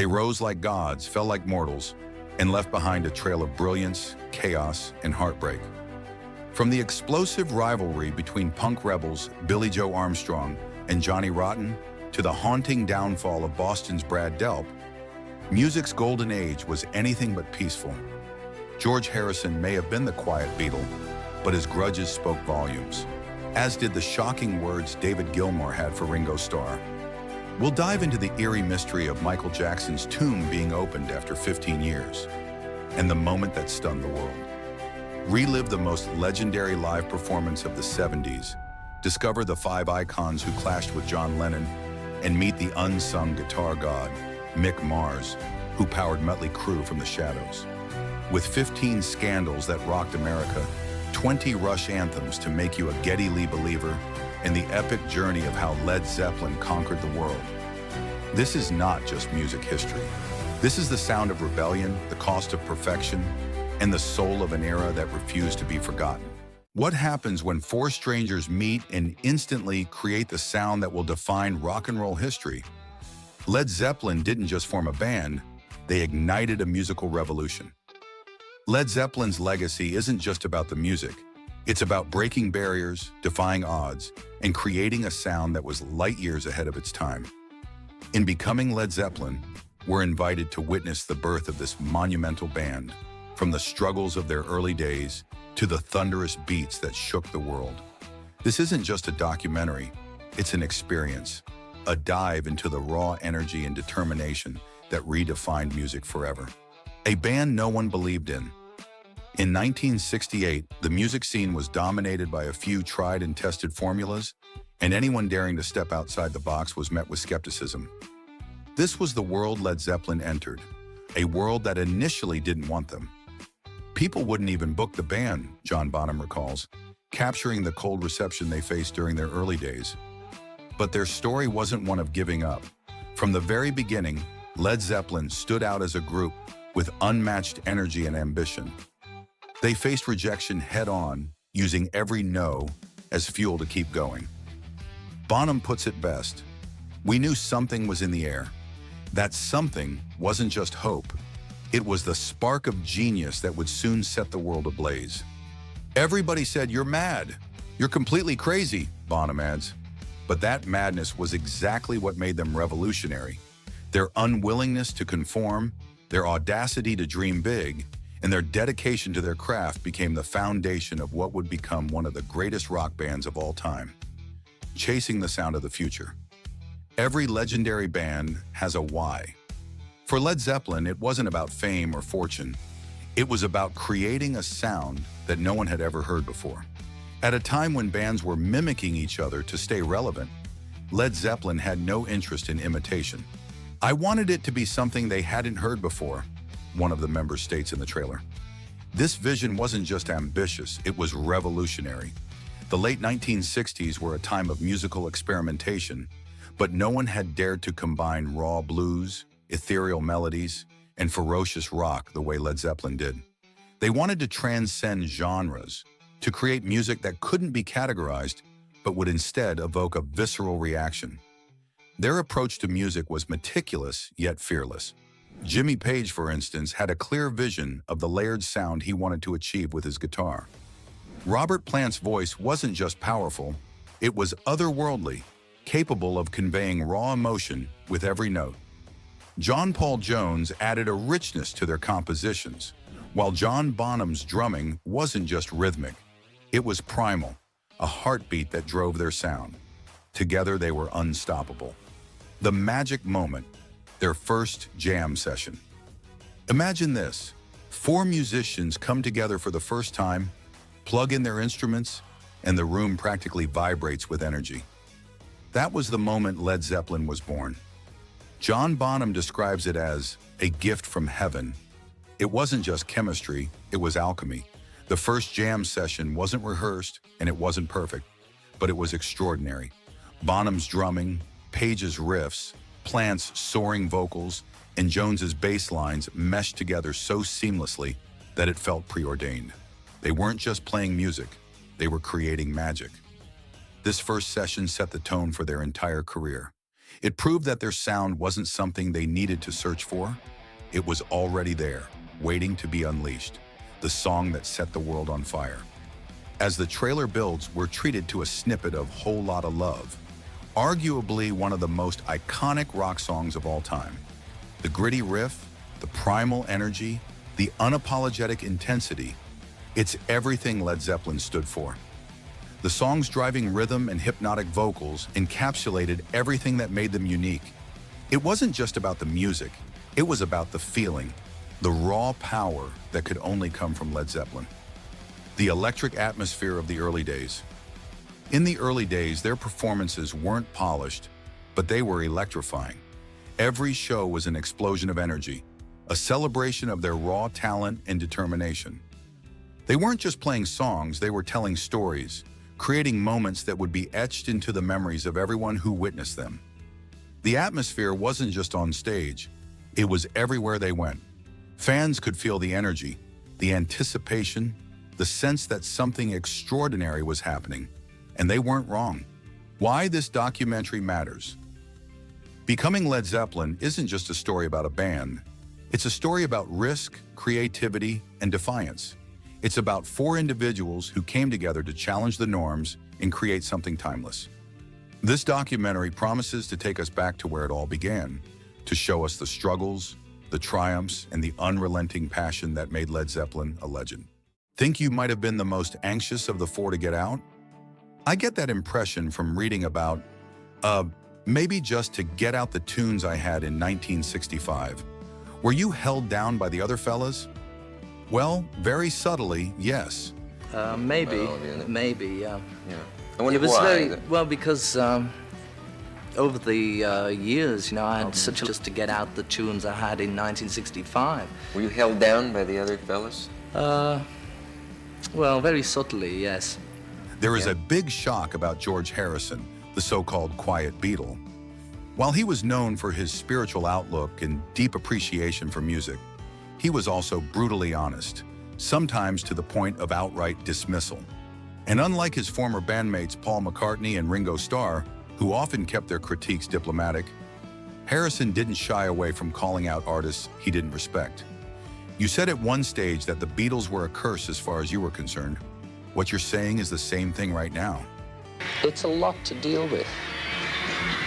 rose like gods, fell like mortals, and left behind a trail of brilliance, chaos, and heartbreak. From the explosive rivalry between punk rebels Billie Joe Armstrong and Johnny Rotten to the haunting downfall of Boston's Brad Delp, music's golden age was anything but peaceful. George Harrison may have been the quiet Beatle, but his grudges spoke volumes, as did the shocking words David Gilmour had for Ringo Starr. We'll dive into the eerie mystery of Michael Jackson's tomb being opened after 15 years, and the moment that stunned the world. Relive the most legendary live performance of the 70s, discover the 5 icons who clashed with John Lennon, and meet the unsung guitar god, Mick Mars, who powered Mötley Crüe from the shadows. With 15 scandals that rocked America, 20 Rush anthems to make you a Geddy Lee believer, and the epic journey of how Led Zeppelin conquered the world. This is not just music history. This is the sound of rebellion, the cost of perfection, and the soul of an era that refused to be forgotten. What happens when 4 strangers meet and instantly create the sound that will define rock and roll history? Led Zeppelin didn't just form a band, they ignited a musical revolution. Led Zeppelin's legacy isn't just about the music. It's about breaking barriers, defying odds, and creating a sound that was light years ahead of its time. In becoming Led Zeppelin, we're invited to witness the birth of this monumental band, from the struggles of their early days to the thunderous beats that shook the world. This isn't just a documentary, it's an experience, a dive into the raw energy and determination that redefined music forever. A band no one believed in. In 1968, the music scene was dominated by a few tried and tested formulas, and anyone daring to step outside the box was met with skepticism. This was the world Led Zeppelin entered, a world that initially didn't want them. People wouldn't even book the band, John Bonham recalls, capturing the cold reception they faced during their early days. But their story wasn't one of giving up. From the very beginning, Led Zeppelin stood out as a group with unmatched energy and ambition. They faced rejection head-on, using every no as fuel to keep going. Bonham puts it best: "We knew something was in the air. That something wasn't just hope. It was the spark of genius that would soon set the world ablaze." "Everybody said, 'You're mad. You're completely crazy,'" Bonham adds. But that madness was exactly what made them revolutionary. Their unwillingness to conform, their audacity to dream big, and their dedication to their craft became the foundation of what would become one of the greatest rock bands of all time. Chasing the sound of the future. Every legendary band has a why. For Led Zeppelin, it wasn't about fame or fortune. It was about creating a sound that no one had ever heard before. At a time when bands were mimicking each other to stay relevant, Led Zeppelin had no interest in imitation. "I wanted it to be something they hadn't heard before," one of the members states in the trailer. This vision wasn't just ambitious, it was revolutionary. The late 1960s were a time of musical experimentation, but no one had dared to combine raw blues, ethereal melodies, and ferocious rock the way Led Zeppelin did. They wanted to transcend genres, to create music that couldn't be categorized, but would instead evoke a visceral reaction. Their approach to music was meticulous yet fearless. Jimmy Page, for instance, had a clear vision of the layered sound he wanted to achieve with his guitar. Robert Plant's voice wasn't just powerful, it was otherworldly, capable of conveying raw emotion with every note. John Paul Jones added a richness to their compositions, while John Bonham's drumming wasn't just rhythmic, it was primal, a heartbeat that drove their sound. Together they were unstoppable. The magic moment, their first jam session. Imagine this: 4 musicians come together for the first time, plug in their instruments, and the room practically vibrates with energy. That was the moment Led Zeppelin was born. John Bonham describes it as a gift from heaven. It wasn't just chemistry, it was alchemy. The first jam session wasn't rehearsed and it wasn't perfect, but it was extraordinary. Bonham's drumming, Page's riffs, Plant's soaring vocals, and Jones's bass lines meshed together so seamlessly that it felt preordained. They weren't just playing music, they were creating magic. This first session set the tone for their entire career. It proved that their sound wasn't something they needed to search for. It was already there, waiting to be unleashed, the song that set the world on fire. As the trailer builds, we're treated to a snippet of Whole Lotta Love, arguably one of the most iconic rock songs of all time. The gritty riff, the primal energy, the unapologetic intensity, it's everything Led Zeppelin stood for. The song's driving rhythm and hypnotic vocals encapsulated everything that made them unique. It wasn't just about the music, it was about the feeling, the raw power that could only come from Led Zeppelin. The electric atmosphere of the early days. In the early days, their performances weren't polished, but they were electrifying. Every show was an explosion of energy, a celebration of their raw talent and determination. They weren't just playing songs, they were telling stories, creating moments that would be etched into the memories of everyone who witnessed them. The atmosphere wasn't just on stage, it was everywhere they went. Fans could feel the energy, the anticipation, the sense that something extraordinary was happening, and they weren't wrong. Why this documentary matters. Becoming Led Zeppelin isn't just a story about a band, it's a story about risk, creativity, and defiance. It's about four individuals who came together to challenge the norms and create something timeless. This documentary promises to take us back to where it all began, to show us the struggles, the triumphs, and the unrelenting passion that made Led Zeppelin a legend. Think you might have been the most anxious of the four to get out? I get that impression from reading about, maybe just to get out the tunes I had in 1965. Were you held down by the other fellas? Well, very subtly, yes. Maybe, Yeah. I wonder It was why. well because over the years, I had such just to get out the tunes I had in 1965. Were you held down by the other fellas? Well, very subtly, yes. There is a big shock about George Harrison, the so-called Quiet Beatle. While he was known for his spiritual outlook and deep appreciation for music, he was also brutally honest, sometimes to the point of outright dismissal. And unlike his former bandmates Paul McCartney and Ringo Starr, who often kept their critiques diplomatic, Harrison didn't shy away from calling out artists he didn't respect. You said at one stage that the Beatles were a curse as far as you were concerned. What you're saying is the same thing right now. It's a lot to deal with.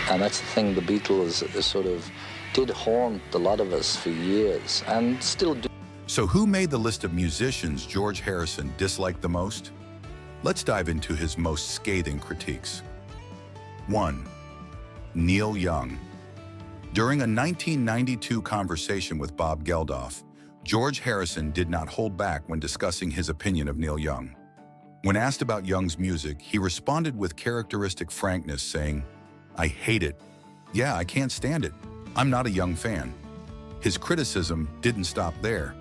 And that's the thing, the Beatles sort of did haunt a lot of us for years, and still do. So who made the list of musicians George Harrison disliked the most? Let's dive into his most scathing critiques. 1. Neil Young. During a 1992 conversation with Bob Geldof, George Harrison did not hold back when discussing his opinion of Neil Young. When asked about Young's music, he responded with characteristic frankness, saying, "I hate it. Yeah, I can't stand it. I'm not a Young fan." His criticism didn't stop there.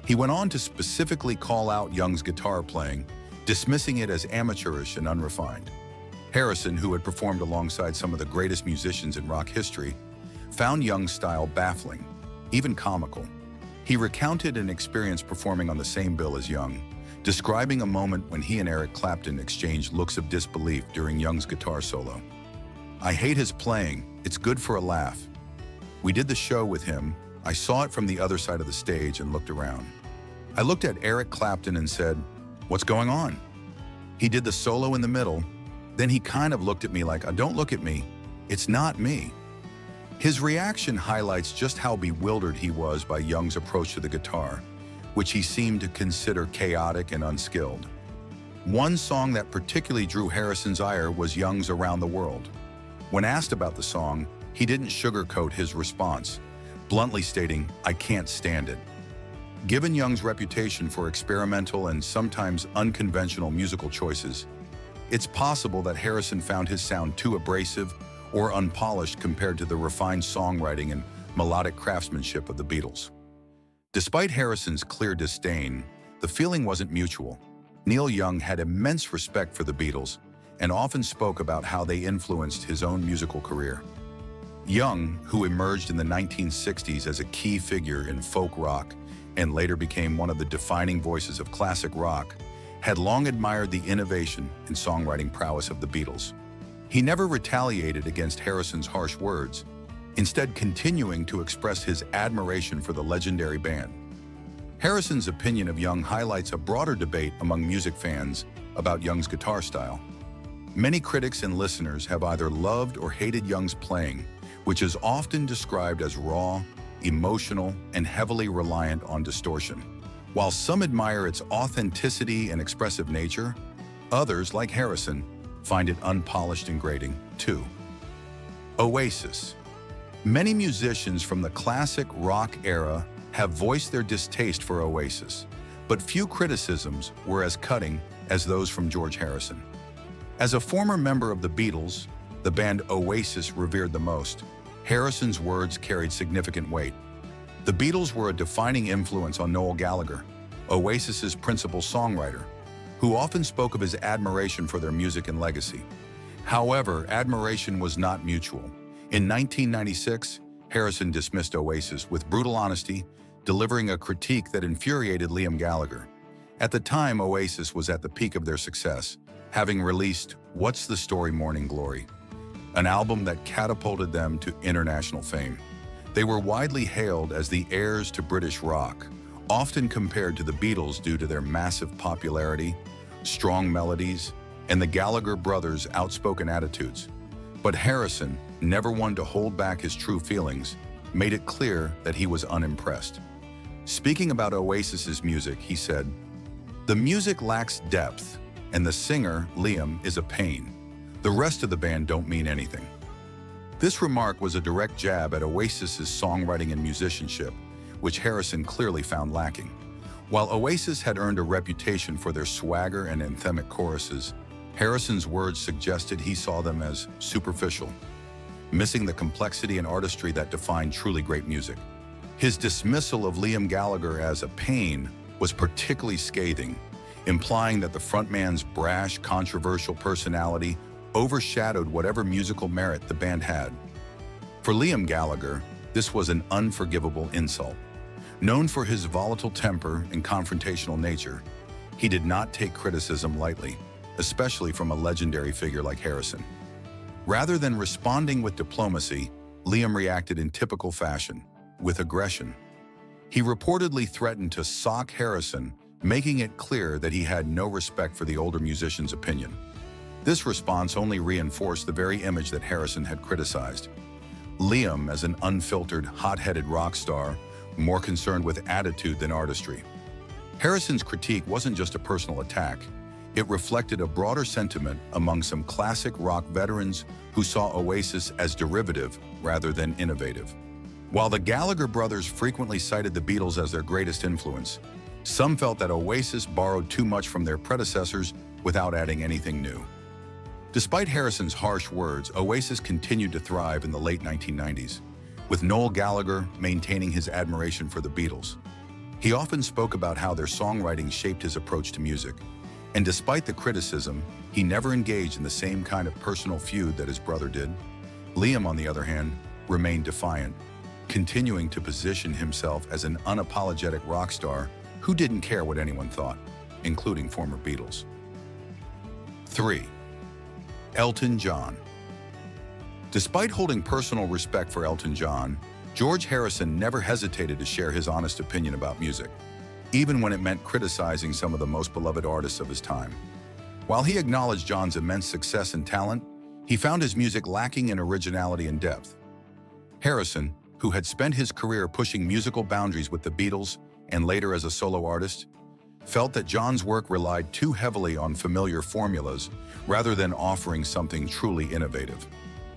He went on to specifically call out Young's guitar playing, dismissing it as amateurish and unrefined. Harrison, who had performed alongside some of the greatest musicians in rock history, found Young's style baffling, even comical. He recounted an experience performing on the same bill as Young, describing a moment when he and Eric Clapton exchanged looks of disbelief during Young's guitar solo. "I hate his playing. It's good for a laugh. We did the show with him. I saw it from the other side of the stage and looked around. I looked at Eric Clapton and said, 'What's going on?' He did the solo in the middle. Then he kind of looked at me like, 'Don't look at me. It's not me.'" His reaction highlights just how bewildered he was by Young's approach to the guitar, which he seemed to consider chaotic and unskilled. One song that particularly drew Harrison's ire was Young's "Around the World." When asked about the song, he didn't sugarcoat his response, bluntly stating, "I can't stand it." Given Young's reputation for experimental and sometimes unconventional musical choices, it's possible that Harrison found his sound too abrasive or unpolished compared to the refined songwriting and melodic craftsmanship of the Beatles. Despite Harrison's clear disdain, the feeling wasn't mutual. Neil Young had immense respect for the Beatles and often spoke about how they influenced his own musical career. Young, who emerged in the 1960s as a key figure in folk rock and later became one of the defining voices of classic rock, had long admired the innovation and songwriting prowess of the Beatles. He never retaliated against Harrison's harsh words, instead continuing to express his admiration for the legendary band. Harrison's opinion of Young highlights a broader debate among music fans about Young's guitar style. Many critics and listeners have either loved or hated Young's playing, which is often described as raw, emotional, and heavily reliant on distortion. While some admire its authenticity and expressive nature, others, like Harrison, find it unpolished and grating, too. Oasis. Many musicians from the classic rock era have voiced their distaste for Oasis, but few criticisms were as cutting as those from George Harrison. As a former member of the Beatles, the band Oasis revered the most, Harrison's words carried significant weight. The Beatles were a defining influence on Noel Gallagher, Oasis's principal songwriter, who often spoke of his admiration for their music and legacy. However, admiration was not mutual. In 1996, Harrison dismissed Oasis with brutal honesty, delivering a critique that infuriated Liam Gallagher. At the time, Oasis was at the peak of their success, having released What's the Story Morning Glory, an album that catapulted them to international fame. They were widely hailed as the heirs to British rock, often compared to the Beatles due to their massive popularity, strong melodies, and the Gallagher brothers' outspoken attitudes. But Harrison, never one to hold back his true feelings, made it clear that he was unimpressed. Speaking about Oasis's music, he said, "The music lacks depth, and the singer, Liam, is a pain. The rest of the band don't mean anything." This remark was a direct jab at Oasis's songwriting and musicianship, which Harrison clearly found lacking. While Oasis had earned a reputation for their swagger and anthemic choruses, Harrison's words suggested he saw them as superficial, missing the complexity and artistry that define truly great music. His dismissal of Liam Gallagher as a pain was particularly scathing, implying that the frontman's brash, controversial personality overshadowed whatever musical merit the band had. For Liam Gallagher, this was an unforgivable insult. Known for his volatile temper and confrontational nature, he did not take criticism lightly, especially from a legendary figure like Harrison. Rather than responding with diplomacy, Liam reacted in typical fashion, with aggression. He reportedly threatened to sock Harrison, making it clear that he had no respect for the older musician's opinion. This response only reinforced the very image that Harrison had criticized. Liam as an unfiltered, hot-headed rock star, more concerned with attitude than artistry. Harrison's critique wasn't just a personal attack. It reflected a broader sentiment among some classic rock veterans who saw Oasis as derivative rather than innovative. While the Gallagher brothers frequently cited the Beatles as their greatest influence, some felt that Oasis borrowed too much from their predecessors without adding anything new. Despite Harrison's harsh words, Oasis continued to thrive in the late 1990s, with Noel Gallagher maintaining his admiration for the Beatles. He often spoke about how their songwriting shaped his approach to music, and despite the criticism, he never engaged in the same kind of personal feud that his brother did. Liam, on the other hand, remained defiant, continuing to position himself as an unapologetic rock star who didn't care what anyone thought, including former Beatles. 3. Elton John. Despite holding personal respect for Elton John, George Harrison never hesitated to share his honest opinion about music, even when it meant criticizing some of the most beloved artists of his time. While he acknowledged John's immense success and talent, he found his music lacking in originality and depth. Harrison, who had spent his career pushing musical boundaries with the Beatles and later as a solo artist, felt that John's work relied too heavily on familiar formulas rather than offering something truly innovative.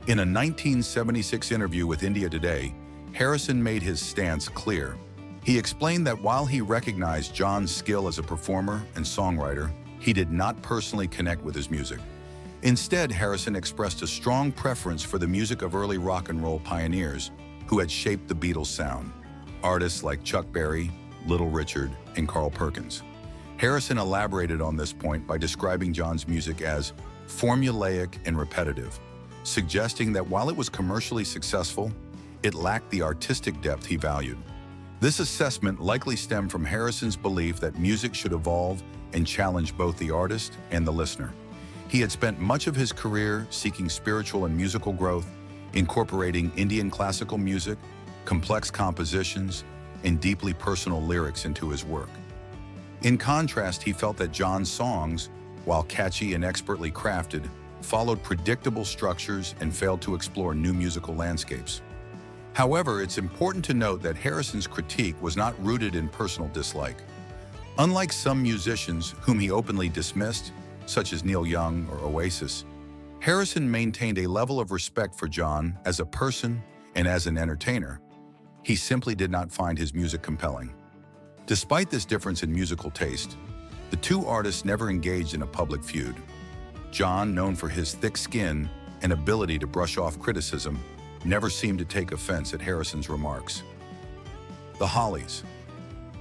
In a 1976 interview with India Today, Harrison made his stance clear. He explained that while he recognized John's skill as a performer and songwriter, he did not personally connect with his music. Instead, Harrison expressed a strong preference for the music of early rock and roll pioneers who had shaped the Beatles' sound, artists like Chuck Berry, Little Richard, and Carl Perkins. Harrison elaborated on this point by describing John's music as formulaic and repetitive, suggesting that while it was commercially successful, it lacked the artistic depth he valued. This assessment likely stemmed from Harrison's belief that music should evolve and challenge both the artist and the listener. He had spent much of his career seeking spiritual and musical growth, incorporating Indian classical music, complex compositions, and deeply personal lyrics into his work. In contrast, he felt that John's songs, while catchy and expertly crafted, followed predictable structures and failed to explore new musical landscapes. However, it's important to note that Harrison's critique was not rooted in personal dislike. Unlike some musicians whom he openly dismissed, such as Neil Young or Oasis, Harrison maintained a level of respect for John as a person and as an entertainer. He simply did not find his music compelling. Despite this difference in musical taste, the two artists never engaged in a public feud. John, known for his thick skin and ability to brush off criticism, never seemed to take offense at Harrison's remarks. The Hollies.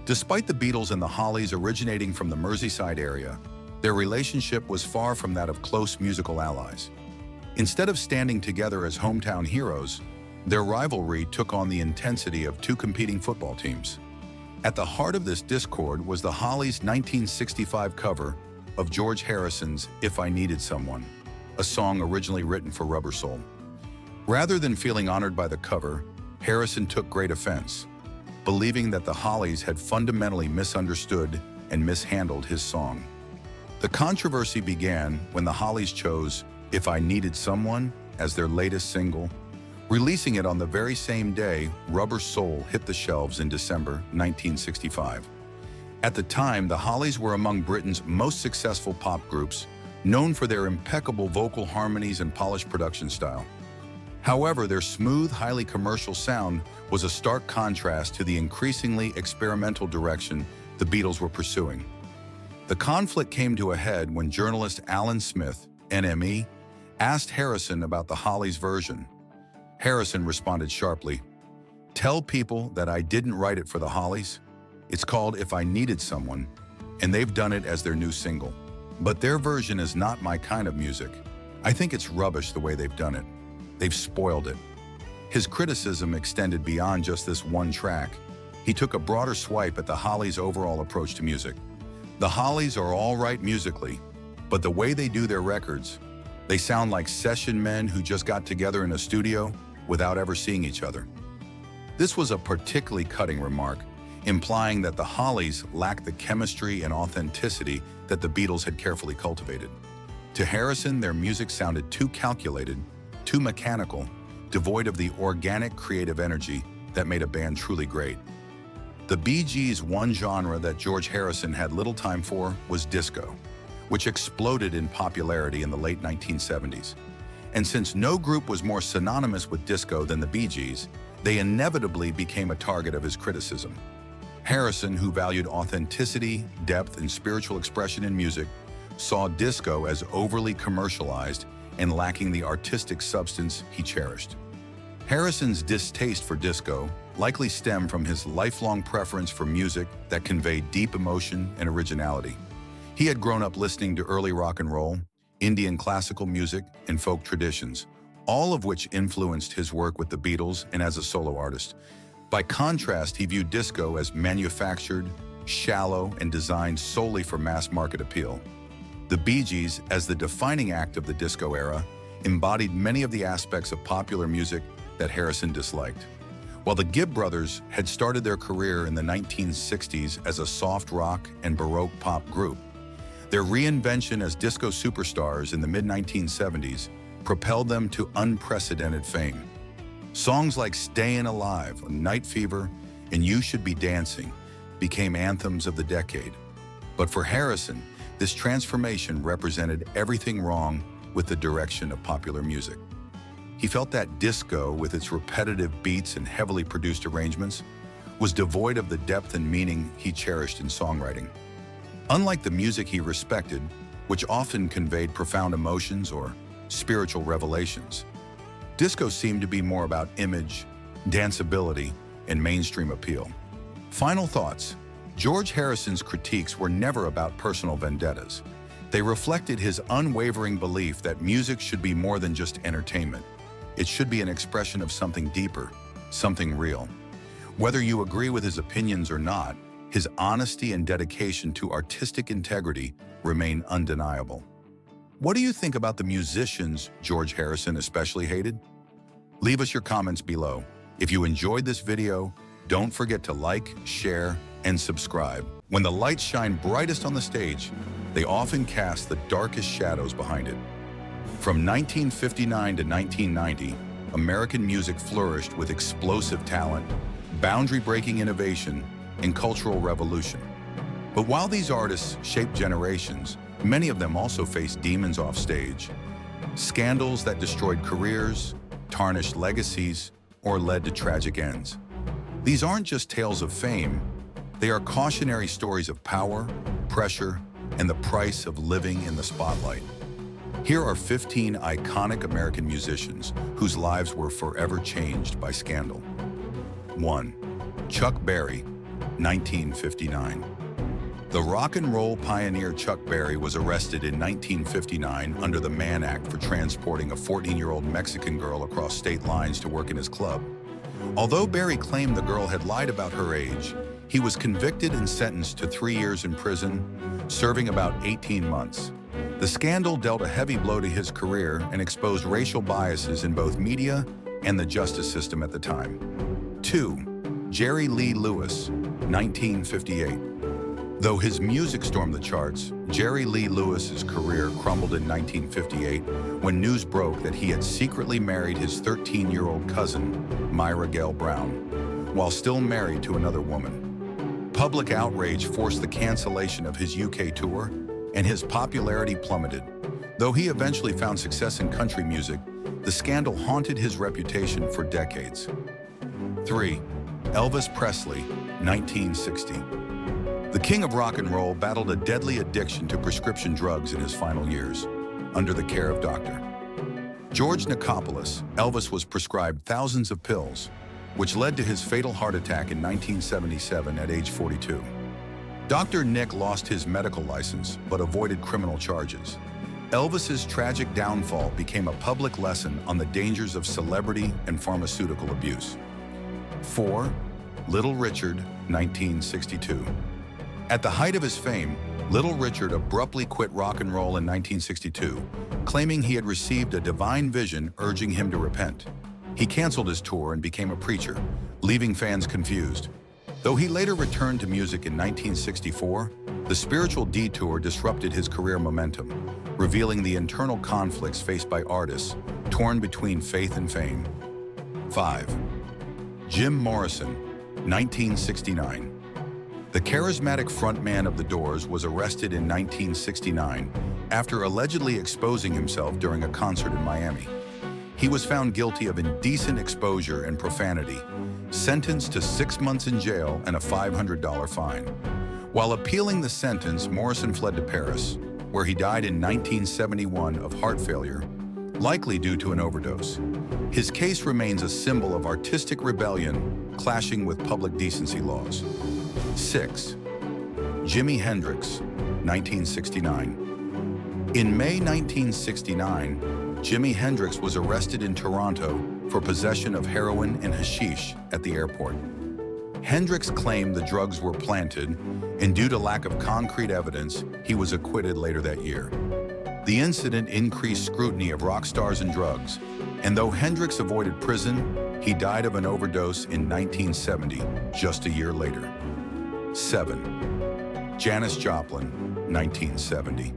Despite the Beatles and the Hollies originating from the Merseyside area, their relationship was far from that of close musical allies. Instead of standing together as hometown heroes, their rivalry took on the intensity of two competing football teams. At the heart of this discord was the Hollies' 1965 cover of George Harrison's If I Needed Someone, a song originally written for Rubber Soul. Rather than feeling honored by the cover, Harrison took great offense, believing that the Hollies had fundamentally misunderstood and mishandled his song. The controversy began when the Hollies chose If I Needed Someone as their latest single, releasing it on the very same day Rubber Soul hit the shelves in December 1965. At the time, the Hollies were among Britain's most successful pop groups, known for their impeccable vocal harmonies and polished production style. However, their smooth, highly commercial sound was a stark contrast to the increasingly experimental direction the Beatles were pursuing. The conflict came to a head when journalist Alan Smith, NME, asked Harrison about the Hollies' version. Harrison responded sharply, "Tell people that I didn't write it for the Hollies. It's called If I Needed Someone, and they've done it as their new single. But their version is not my kind of music. I think it's rubbish the way they've done it. They've spoiled it." His criticism extended beyond just this one track. He took a broader swipe at the Hollies' overall approach to music. The Hollies are all right musically, but the way they do their records, they sound like session men who just got together in a studio without ever seeing each other. This was a particularly cutting remark, implying that the Hollies lacked the chemistry and authenticity that the Beatles had carefully cultivated. To Harrison, their music sounded too calculated, too mechanical, devoid of the organic creative energy that made a band truly great. The Bee Gees' one genre that George Harrison had little time for was disco, which exploded in popularity in the late 1970s. And since no group was more synonymous with disco than the Bee Gees, they inevitably became a target of his criticism. Harrison, who valued authenticity, depth, and spiritual expression in music, saw disco as overly commercialized and lacking the artistic substance he cherished. Harrison's distaste for disco likely stemmed from his lifelong preference for music that conveyed deep emotion and originality. He had grown up listening to early rock and roll, Indian classical music, and folk traditions, all of which influenced his work with the Beatles and as a solo artist. By contrast, he viewed disco as manufactured, shallow, and designed solely for mass market appeal. The Bee Gees, as the defining act of the disco era, embodied many of the aspects of popular music that Harrison disliked. While the Gibb brothers had started their career in the 1960s as a soft rock and Baroque pop group, their reinvention as disco superstars in the mid-1970s propelled them to unprecedented fame. Songs like Stayin' Alive, Night Fever, and You Should Be Dancing became anthems of the decade. But for Harrison, this transformation represented everything wrong with the direction of popular music. He felt that disco, with its repetitive beats and heavily produced arrangements, was devoid of the depth and meaning he cherished in songwriting. Unlike the music he respected, which often conveyed profound emotions or spiritual revelations, disco seemed to be more about image, danceability, and mainstream appeal. Final thoughts. George Harrison's critiques were never about personal vendettas. They reflected his unwavering belief that music should be more than just entertainment. It should be an expression of something deeper, something real. Whether you agree with his opinions or not, his honesty and dedication to artistic integrity remain undeniable. What do you think about the musicians George Harrison especially hated? Leave us your comments below. If you enjoyed this video, don't forget to like, share, and subscribe. When the lights shine brightest on the stage, they often cast the darkest shadows behind it. From 1959 to 1990, American music flourished with explosive talent, boundary-breaking innovation, and cultural revolution. But while these artists shaped generations, many of them also faced demons off stage. Scandals that destroyed careers, tarnished legacies, or led to tragic ends. These aren't just tales of fame, they are cautionary stories of power, pressure, and the price of living in the spotlight. Here are 15 iconic American musicians whose lives were forever changed by scandal. 1. Chuck Berry, 1959. The rock and roll pioneer Chuck Berry was arrested in 1959 under the Mann Act for transporting a 14-year-old Mexican girl across state lines to work in his club. Although Berry claimed the girl had lied about her age, he was convicted and sentenced to 3 years in prison, serving about 18 months. The scandal dealt a heavy blow to his career and exposed racial biases in both media and the justice system at the time. 2. Jerry Lee Lewis, 1958. Though his music stormed the charts, Jerry Lee Lewis's career crumbled in 1958 when news broke that he had secretly married his 13-year-old cousin, Myra Gale Brown, while still married to another woman. Public outrage forced the cancellation of his UK tour, and his popularity plummeted. Though he eventually found success in country music, the scandal haunted his reputation for decades. 3. Elvis Presley, 1960. The king of rock and roll battled a deadly addiction to prescription drugs in his final years, under the care of Dr. George Nicopolis. Elvis was prescribed thousands of pills, which led to his fatal heart attack in 1977 at age 42. Dr. Nick lost his medical license, but avoided criminal charges. Elvis's tragic downfall became a public lesson on the dangers of celebrity and pharmaceutical abuse. 4. Little Richard, 1962. At the height of his fame, Little Richard abruptly quit rock and roll in 1962, claiming he had received a divine vision urging him to repent. He canceled his tour and became a preacher, leaving fans confused. Though he later returned to music in 1964, the spiritual detour disrupted his career momentum, revealing the internal conflicts faced by artists torn between faith and fame. 5. Jim Morrison, 1969. The charismatic frontman of The Doors was arrested in 1969 after allegedly exposing himself during a concert in Miami. He was found guilty of indecent exposure and profanity, sentenced to 6 months in jail and a $500 fine. While appealing the sentence, Morrison fled to Paris, where he died in 1971 of heart failure, likely due to an overdose. His case remains a symbol of artistic rebellion clashing with public decency laws. 6. Jimi Hendrix, 1969. In May 1969, Jimi Hendrix was arrested in Toronto for possession of heroin and hashish at the airport. Hendrix claimed the drugs were planted, and due to lack of concrete evidence, he was acquitted later that year. The incident increased scrutiny of rock stars and drugs, and though Hendrix avoided prison, he died of an overdose in 1970, just a year later. 7. Janis Joplin, 1970.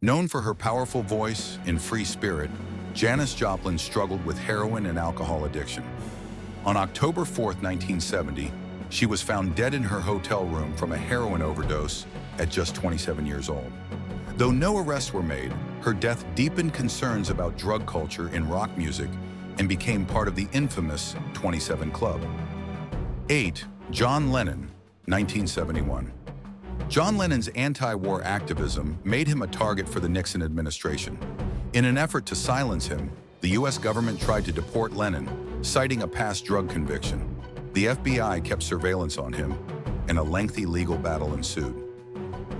Known for her powerful voice and free spirit, Janis Joplin struggled with heroin and alcohol addiction. On October 4, 1970, she was found dead in her hotel room from a heroin overdose at just 27 years old. Though no arrests were made, her death deepened concerns about drug culture in rock music and became part of the infamous 27 Club. 8. John Lennon, 1971. John Lennon's anti-war activism made him a target for the Nixon administration. In an effort to silence him, the U.S. government tried to deport Lennon, citing a past drug conviction. The FBI kept surveillance on him, and a lengthy legal battle ensued.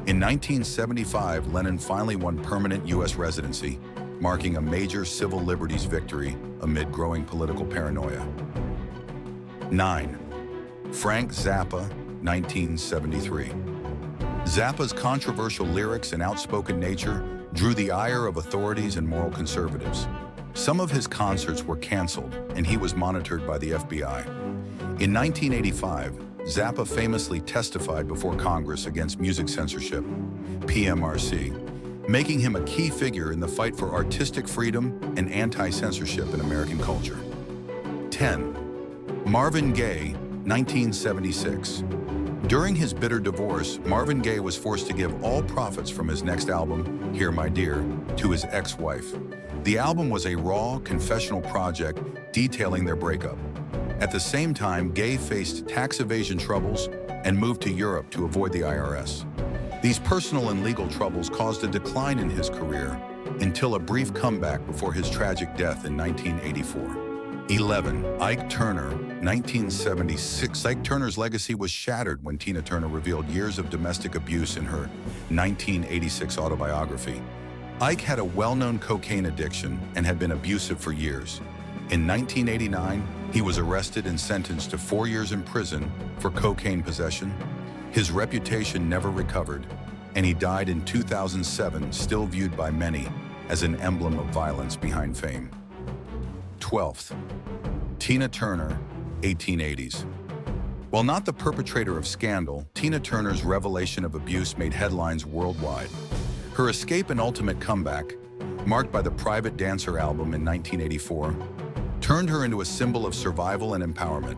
In 1975, Lennon finally won permanent U.S. residency, marking a major civil liberties victory amid growing political paranoia. 9. Frank Zappa, 1973. Zappa's controversial lyrics and outspoken nature drew the ire of authorities and moral conservatives. Some of his concerts were canceled, and he was monitored by the FBI. In 1985, Zappa famously testified before Congress against music censorship, PMRC, making him a key figure in the fight for artistic freedom and anti-censorship in American culture. 10. Marvin Gaye, 1976. During his bitter divorce, Marvin Gaye was forced to give all profits from his next album, Here My Dear, to his ex-wife. The album was a raw, confessional project detailing their breakup. At the same time, Gaye faced tax evasion troubles and moved to Europe to avoid the IRS. These personal and legal troubles caused a decline in his career until a brief comeback before his tragic death in 1984. 11. Ike Turner, 1976. Ike Turner's legacy was shattered when Tina Turner revealed years of domestic abuse in her 1986 autobiography. Ike had a well-known cocaine addiction and had been abusive for years. In 1989, he was arrested and sentenced to 4 years in prison for cocaine possession. His reputation never recovered, and he died in 2007, still viewed by many as an emblem of violence behind fame. 12th. Tina Turner, 1880s. While not the perpetrator of scandal, Tina Turner's revelation of abuse made headlines worldwide. Her escape and ultimate comeback, marked by the Private Dancer album in 1984, turned her into a symbol of survival and empowerment.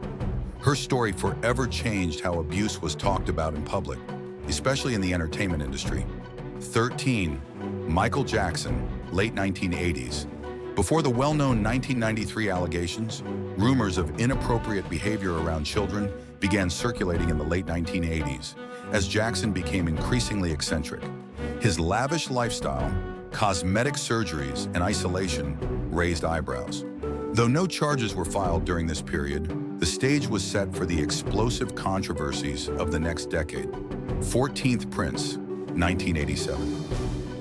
Her story forever changed how abuse was talked about in public, especially in the entertainment industry. 13. Michael Jackson, late 1980s. Before the well-known 1993 allegations, rumors of inappropriate behavior around children began circulating in the late 1980s as Jackson became increasingly eccentric. His lavish lifestyle, cosmetic surgeries, and isolation raised eyebrows. Though no charges were filed during this period, the stage was set for the explosive controversies of the next decade. 14th Prince, 1987.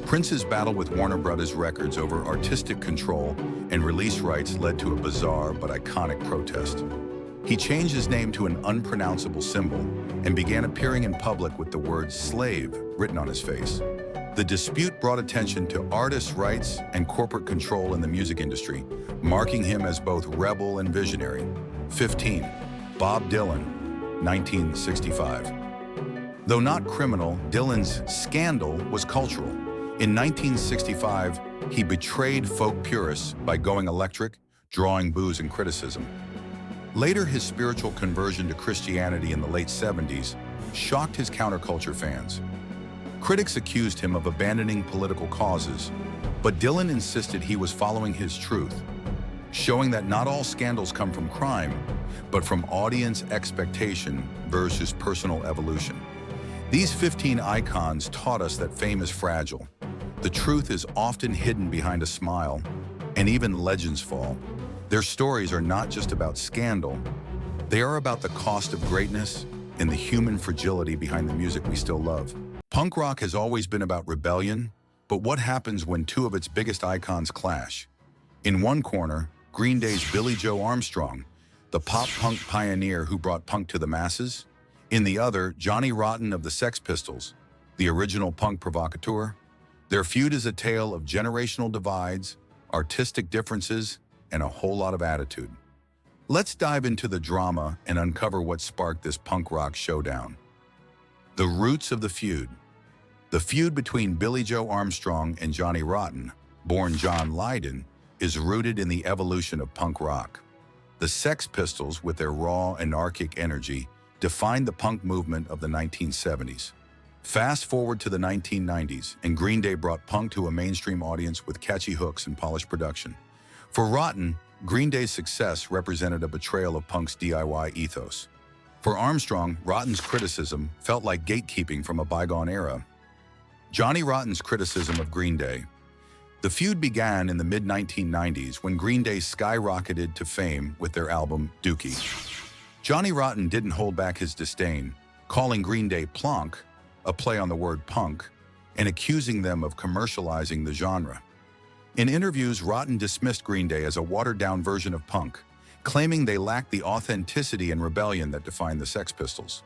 Prince's battle with Warner Brothers Records over artistic control and release rights led to a bizarre but iconic protest. He changed his name to an unpronounceable symbol and began appearing in public with the word slave written on his face. The dispute brought attention to artists' rights and corporate control in the music industry, marking him as both rebel and visionary. 15. Bob Dylan, 1965. Though not criminal, Dylan's scandal was cultural. In 1965, he betrayed folk purists by going electric, drawing boos and criticism. Later, his spiritual conversion to Christianity in the late 70s shocked his counterculture fans. Critics accused him of abandoning political causes, but Dylan insisted he was following his truth, showing that not all scandals come from crime, but from audience expectation versus personal evolution. These 15 icons taught us that fame is fragile. The truth is often hidden behind a smile, and even legends fall. Their stories are not just about scandal, they are about the cost of greatness and the human fragility behind the music we still love. Punk rock has always been about rebellion, but what happens when two of its biggest icons clash? In one corner, Green Day's Billie Joe Armstrong, the pop-punk pioneer who brought punk to the masses. In the other, Johnny Rotten of the Sex Pistols, the original punk provocateur. Their feud is a tale of generational divides, artistic differences, and a whole lot of attitude. Let's dive into the drama and uncover what sparked this punk rock showdown. The roots of the feud. The feud between Billie Joe Armstrong and Johnny Rotten, born John Lydon, is rooted in the evolution of punk rock. The Sex Pistols, with their raw, anarchic energy, defined the punk movement of the 1970s. Fast forward to the 1990s, and Green Day brought punk to a mainstream audience with catchy hooks and polished production. For Rotten, Green Day's success represented a betrayal of punk's DIY ethos. For Armstrong, Rotten's criticism felt like gatekeeping from a bygone era. Johnny Rotten's criticism of Green Day. The feud began in the mid-1990s when Green Day skyrocketed to fame with their album Dookie. Johnny Rotten didn't hold back his disdain, calling Green Day plonk, a play on the word punk, and accusing them of commercializing the genre. In interviews, Rotten dismissed Green Day as a watered-down version of punk, claiming they lacked the authenticity and rebellion that defined the Sex Pistols.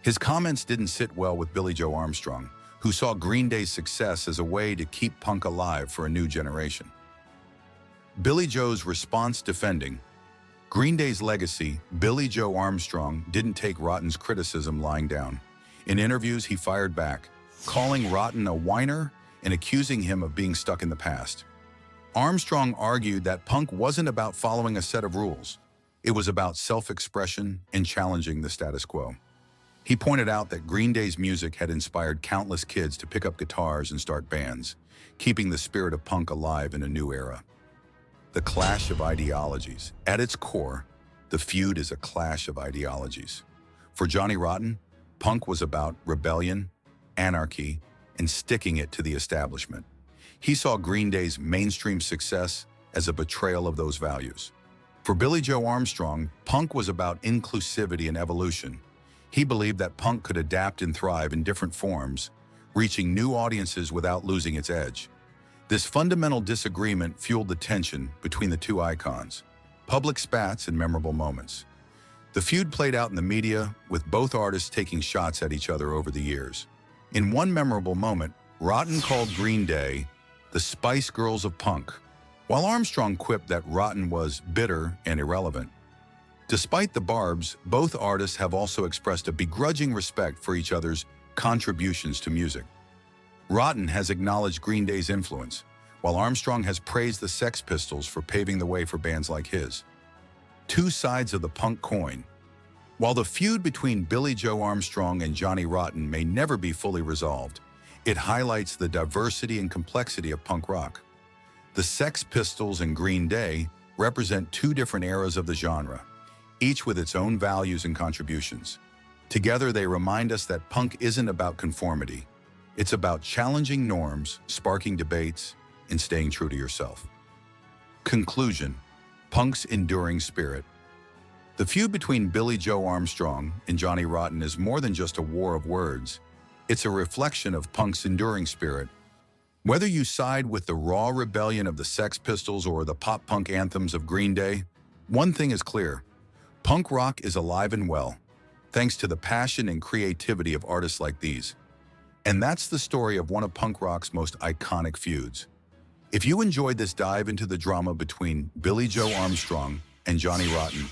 His comments didn't sit well with Billie Joe Armstrong, who saw Green Day's success as a way to keep punk alive for a new generation. Billie Joe's response defending Green Day's legacy, Billie Joe Armstrong didn't take Rotten's criticism lying down. In interviews, he fired back, calling Rotten a whiner and accusing him of being stuck in the past. Armstrong argued that punk wasn't about following a set of rules. It was about self-expression and challenging the status quo. He pointed out that Green Day's music had inspired countless kids to pick up guitars and start bands, keeping the spirit of punk alive in a new era. The clash of ideologies. At its core, the feud is a clash of ideologies. For Johnny Rotten, punk was about rebellion, anarchy, and sticking it to the establishment. He saw Green Day's mainstream success as a betrayal of those values. For Billie Joe Armstrong, punk was about inclusivity and evolution. He believed that punk could adapt and thrive in different forms, reaching new audiences without losing its edge. This fundamental disagreement fueled the tension between the two icons, public spats and memorable moments. The feud played out in the media, with both artists taking shots at each other over the years. In one memorable moment, Rotten called Green Day the Spice Girls of punk, while Armstrong quipped that Rotten was bitter and irrelevant. Despite the barbs, both artists have also expressed a begrudging respect for each other's contributions to music. Rotten has acknowledged Green Day's influence, while Armstrong has praised the Sex Pistols for paving the way for bands like his. Two sides of the punk coin. While the feud between Billie Joe Armstrong and Johnny Rotten may never be fully resolved, it highlights the diversity and complexity of punk rock. The Sex Pistols and Green Day represent two different eras of the genre, each with its own values and contributions. Together, they remind us that punk isn't about conformity. It's about challenging norms, sparking debates, and staying true to yourself. Conclusion: punk's enduring spirit. The feud between Billie Joe Armstrong and Johnny Rotten is more than just a war of words. It's a reflection of punk's enduring spirit. Whether you side with the raw rebellion of the Sex Pistols or the pop-punk anthems of Green Day, one thing is clear: punk rock is alive and well, thanks to the passion and creativity of artists like these. And that's the story of one of punk rock's most iconic feuds. If you enjoyed this dive into the drama between Billie Joe Armstrong and Johnny Rotten,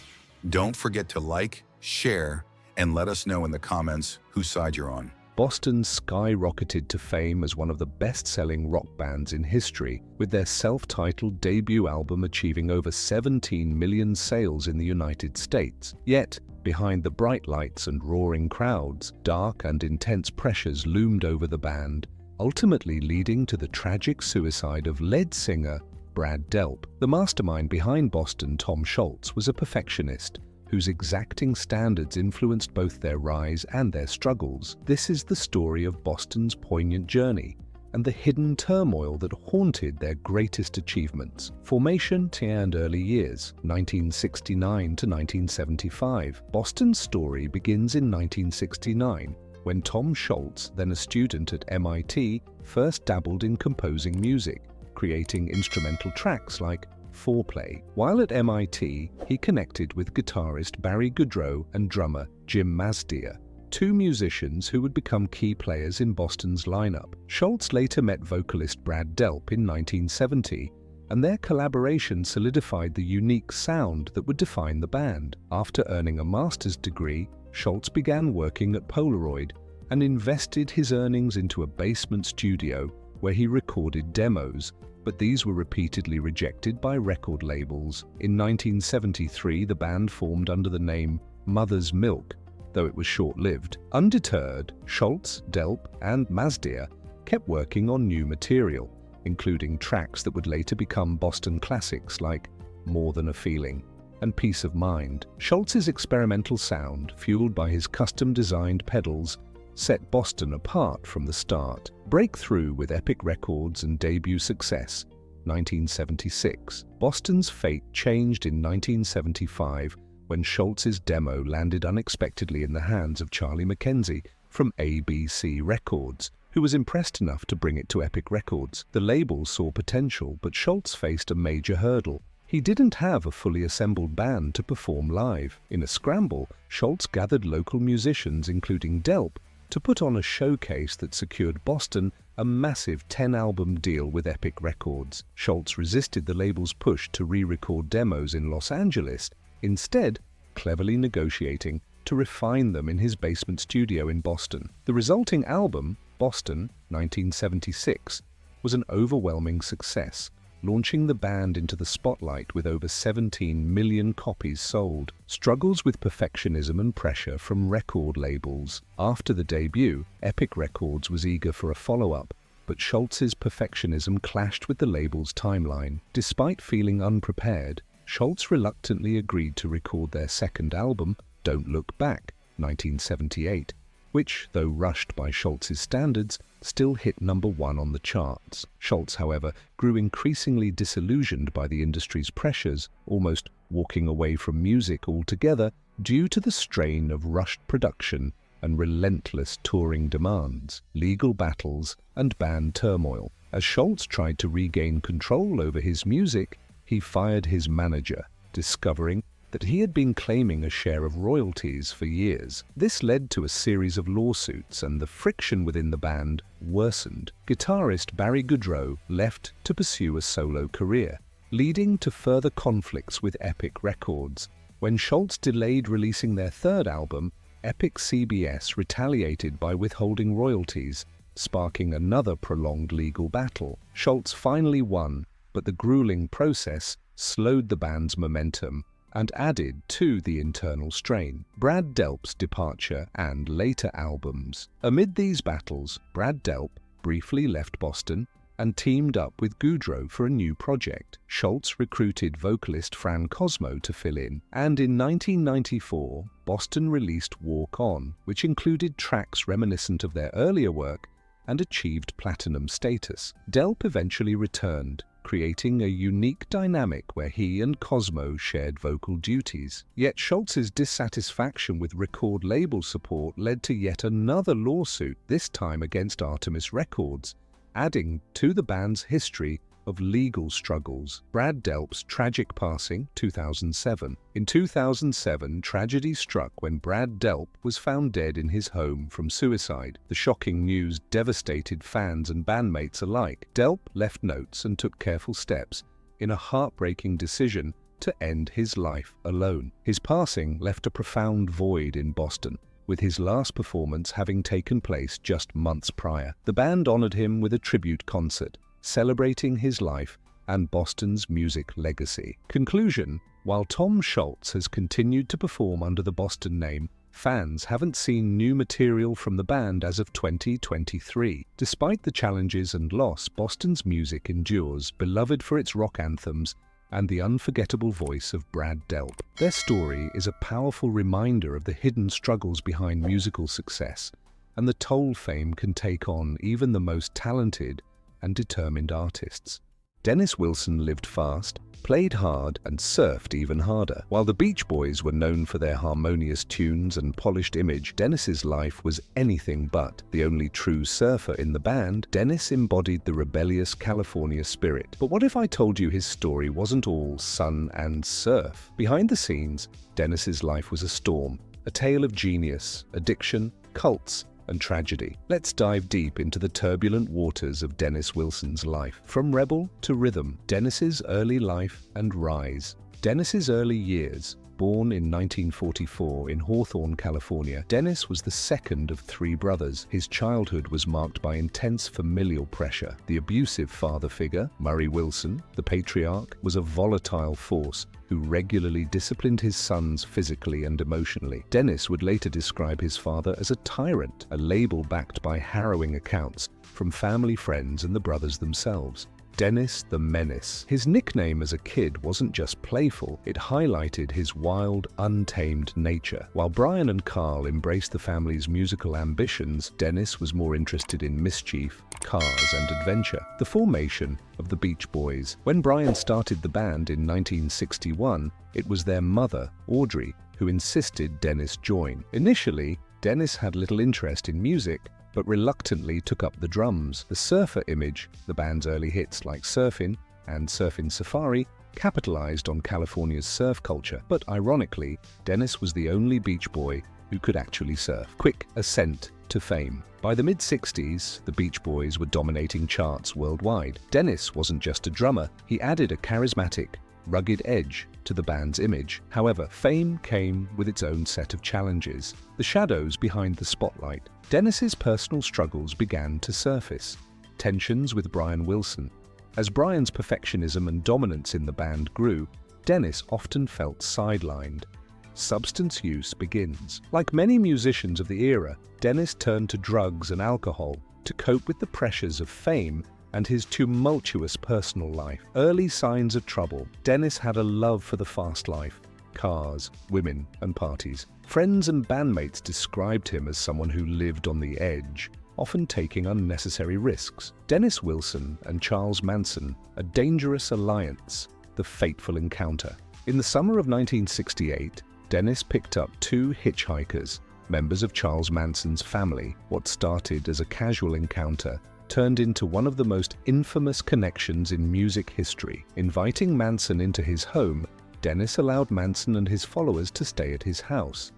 don't forget to like, share, and let us know in the comments whose side you're on. Boston skyrocketed to fame as one of the best-selling rock bands in history, with their self-titled debut album achieving over 17 million sales in the United States. Yet, behind the bright lights and roaring crowds, dark and intense pressures loomed over the band, ultimately leading to the tragic suicide of lead singer Brad Delp. The mastermind behind Boston, Tom Scholz, was a perfectionist whose exacting standards influenced both their rise and their struggles. This is the story of Boston's poignant journey and the hidden turmoil that haunted their greatest achievements. Formation and early years, 1969 to 1975. Boston's story begins in 1969, when Tom Scholz, then a student at MIT, first dabbled in composing music, creating instrumental tracks like Foreplay. While at MIT, he connected with guitarist Barry Goudreau and drummer Jim Mazdia, two musicians who would become key players in Boston's lineup. Scholz later met vocalist Brad Delp in 1970, and their collaboration solidified the unique sound that would define the band. After earning a master's degree, Scholz began working at Polaroid and invested his earnings into a basement studio where he recorded demos, but these were repeatedly rejected by record labels. In 1973, the band formed under the name Mother's Milk, though it was short-lived. Undeterred, Scholz, Delp, and Mazdia kept working on new material, including tracks that would later become Boston classics like More Than a Feeling and Peace of Mind. Scholz's experimental sound, fueled by his custom-designed pedals, set Boston apart from the start. Breakthrough with Epic Records and debut success, 1976. Boston's fate changed in 1975 when Scholz's demo landed unexpectedly in the hands of Charlie McKenzie from ABC Records, who was impressed enough to bring it to Epic Records. The label saw potential, but Scholz faced a major hurdle. He didn't have a fully assembled band to perform live. In a scramble, Scholz gathered local musicians, including Delp, to put on a showcase that secured Boston a massive 10-album deal with Epic Records. Scholz resisted the label's push to re-record demos in Los Angeles, instead cleverly negotiating to refine them in his basement studio in Boston. The resulting album, Boston, 1976, was an overwhelming success, launching the band into the spotlight with over 17 million copies sold. Struggles with perfectionism and pressure from record labels. After the debut, Epic Records was eager for a follow-up, but Scholz's perfectionism clashed with the label's timeline. Despite feeling unprepared, Scholz reluctantly agreed to record their second album, Don't Look Back, 1978, which, though rushed by Scholz's standards, still hit #1 on the charts. Scholz, however, grew increasingly disillusioned by the industry's pressures, almost walking away from music altogether due to the strain of rushed production and relentless touring demands, legal battles, and band turmoil. As Scholz tried to regain control over his music, he fired his manager, discovering that he had been claiming a share of royalties for years. This led to a series of lawsuits, and the friction within the band worsened. Guitarist Barry Goudreau left to pursue a solo career, leading to further conflicts with Epic Records. When Scholz delayed releasing their third album, Epic CBS retaliated by withholding royalties, sparking another prolonged legal battle. Scholz finally won, but the grueling process slowed the band's momentum and added to the internal strain. Brad Delp's departure and later albums. Amid these battles, Brad Delp briefly left Boston and teamed up with Goudreau for a new project. Scholz recruited vocalist Fran Cosmo to fill in, and in 1994, Boston released Walk On, which included tracks reminiscent of their earlier work and achieved platinum status. Delp eventually returned, creating a unique dynamic where he and Cosmo shared vocal duties. Yet Scholz's dissatisfaction with record label support led to yet another lawsuit, this time against Artemis Records, adding to the band's history of legal struggles. Brad Delp's tragic passing, 2007. In 2007, tragedy struck when Brad Delp was found dead in his home from suicide. The shocking news devastated fans and bandmates alike. Delp left notes and took careful steps in a heartbreaking decision to end his life alone. His passing left a profound void in Boston, with his last performance having taken place just months prior. The band honored him with a tribute concert, celebrating his life and Boston's music legacy. Conclusion: while Tom Scholz has continued to perform under the Boston name, fans haven't seen new material from the band as of 2023. Despite the challenges and loss, Boston's music endures, beloved for its rock anthems and the unforgettable voice of Brad Delp. Their story is a powerful reminder of the hidden struggles behind musical success and the toll fame can take on even the most talented and determined artists. Dennis Wilson lived fast, played hard, and surfed even harder. While the Beach Boys were known for their harmonious tunes and polished image, Dennis's life was anything but. The only true surfer in the band, Dennis embodied the rebellious California spirit. But what if I told you his story wasn't all sun and surf? Behind the scenes, Dennis's life was a storm, a tale of genius, addiction, cults, and tragedy. Let's dive deep into the turbulent waters of Dennis Wilson's life. From rebel to rhythm, Dennis's early life and rise. Dennis's early years. Born in 1944 in Hawthorne, California, Dennis was the second of 3 brothers. His childhood was marked by intense familial pressure. The abusive father figure, Murray Wilson, the patriarch, was a volatile force who regularly disciplined his sons physically and emotionally. Dennis would later describe his father as a tyrant, a label backed by harrowing accounts from family friends and the brothers themselves. Dennis the Menace. His nickname as a kid wasn't just playful, it highlighted his wild, untamed nature. While Brian and Carl embraced the family's musical ambitions, Dennis was more interested in mischief, cars, and adventure. The formation of the Beach Boys. When Brian started the band in 1961, it was their mother, Audrey, who insisted Dennis join. Initially, Dennis had little interest in music, but reluctantly took up the drums. The surfer image, the band's early hits like Surfin' and Surfin' Safari, capitalized on California's surf culture. But ironically, Dennis was the only Beach Boy who could actually surf. Quick ascent to fame. By the mid-60s, the Beach Boys were dominating charts worldwide. Dennis wasn't just a drummer, he added a charismatic, rugged edge to the band's image. However, fame came with its own set of challenges. The shadows behind the spotlight. Dennis's personal struggles began to surface. Tensions with Brian Wilson. As Brian's perfectionism and dominance in the band grew, Dennis often felt sidelined. Substance use begins. Like many musicians of the era, Dennis turned to drugs and alcohol to cope with the pressures of fame and his tumultuous personal life. Early signs of trouble. Dennis had a love for the fast life, cars, women, and parties. Friends and bandmates described him as someone who lived on the edge, often taking unnecessary risks. Dennis Wilson and Charles Manson, a dangerous alliance, the fateful encounter. In the summer of 1968, Dennis picked up two hitchhikers, members of Charles Manson's family. What started as a casual encounter turned into one of the most infamous connections in music history. Inviting Manson into his home, Dennis allowed Manson and his followers to stay at his house.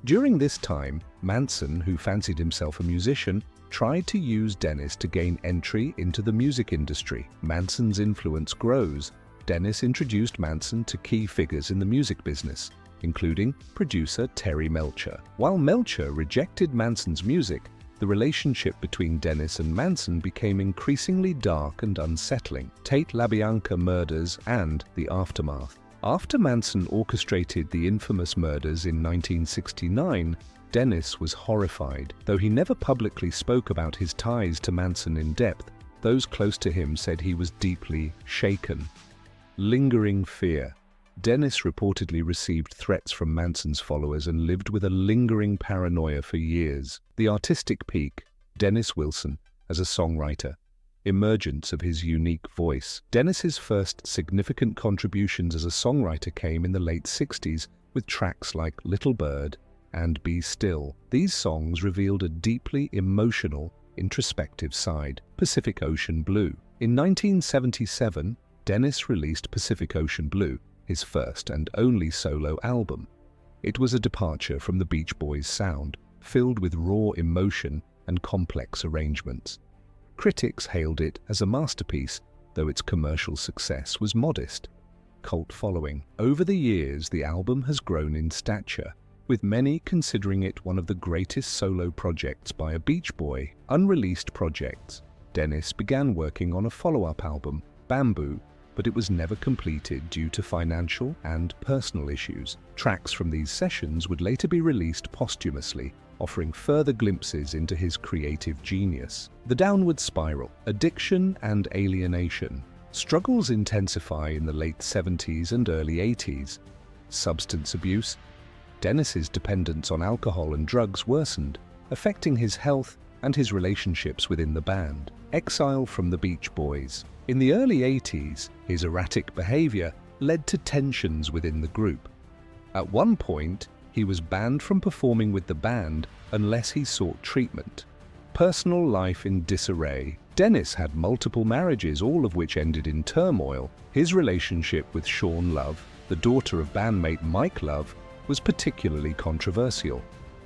During this time, Manson, who fancied himself a musician, tried to use Dennis to gain entry into the music industry. Manson's influence grows. Dennis introduced Manson to key figures in the music business, including producer Terry Melcher. While Melcher rejected Manson's music, the relationship between Dennis and Manson became increasingly dark and unsettling. Tate LaBianca murders and the aftermath. After Manson orchestrated the infamous murders in 1969, Dennis was horrified. Though he never publicly spoke about his ties to Manson in depth, those close to him said he was deeply shaken. Lingering fear. Dennis reportedly received threats from Manson's followers and lived with a lingering paranoia for years. The artistic peak. Dennis Wilson as a songwriter. Emergence of his unique voice. Dennis's first significant contributions as a songwriter came in the late 60s with tracks like Little Bird and Be Still. These songs revealed a deeply emotional, introspective side. Pacific Ocean Blue. In 1977, Dennis released Pacific Ocean Blue, his first and only solo album. It was a departure from the Beach Boys' sound, filled with raw emotion and complex arrangements. Critics hailed it as a masterpiece, though its commercial success was modest. Cult following. Over the years, the album has grown in stature, with many considering it one of the greatest solo projects by a Beach Boy. Unreleased projects. Dennis began working on a follow-up album, Bamboo, but it was never completed due to financial and personal issues. Tracks from these sessions would later be released posthumously, offering further glimpses into his creative genius. The downward spiral. Addiction and alienation. Struggles intensify in the late 70s and early 80s. Substance abuse. Dennis's dependence on alcohol and drugs worsened, affecting his health and his relationships within the band. Exile from the Beach Boys. In the early 80s, his erratic behavior led to tensions within the group. At one point, he was banned from performing with the band unless he sought treatment. Personal life in disarray. Dennis had multiple marriages, all of which ended in turmoil. His relationship with Shawn Love, the daughter of bandmate Mike Love, was particularly controversial.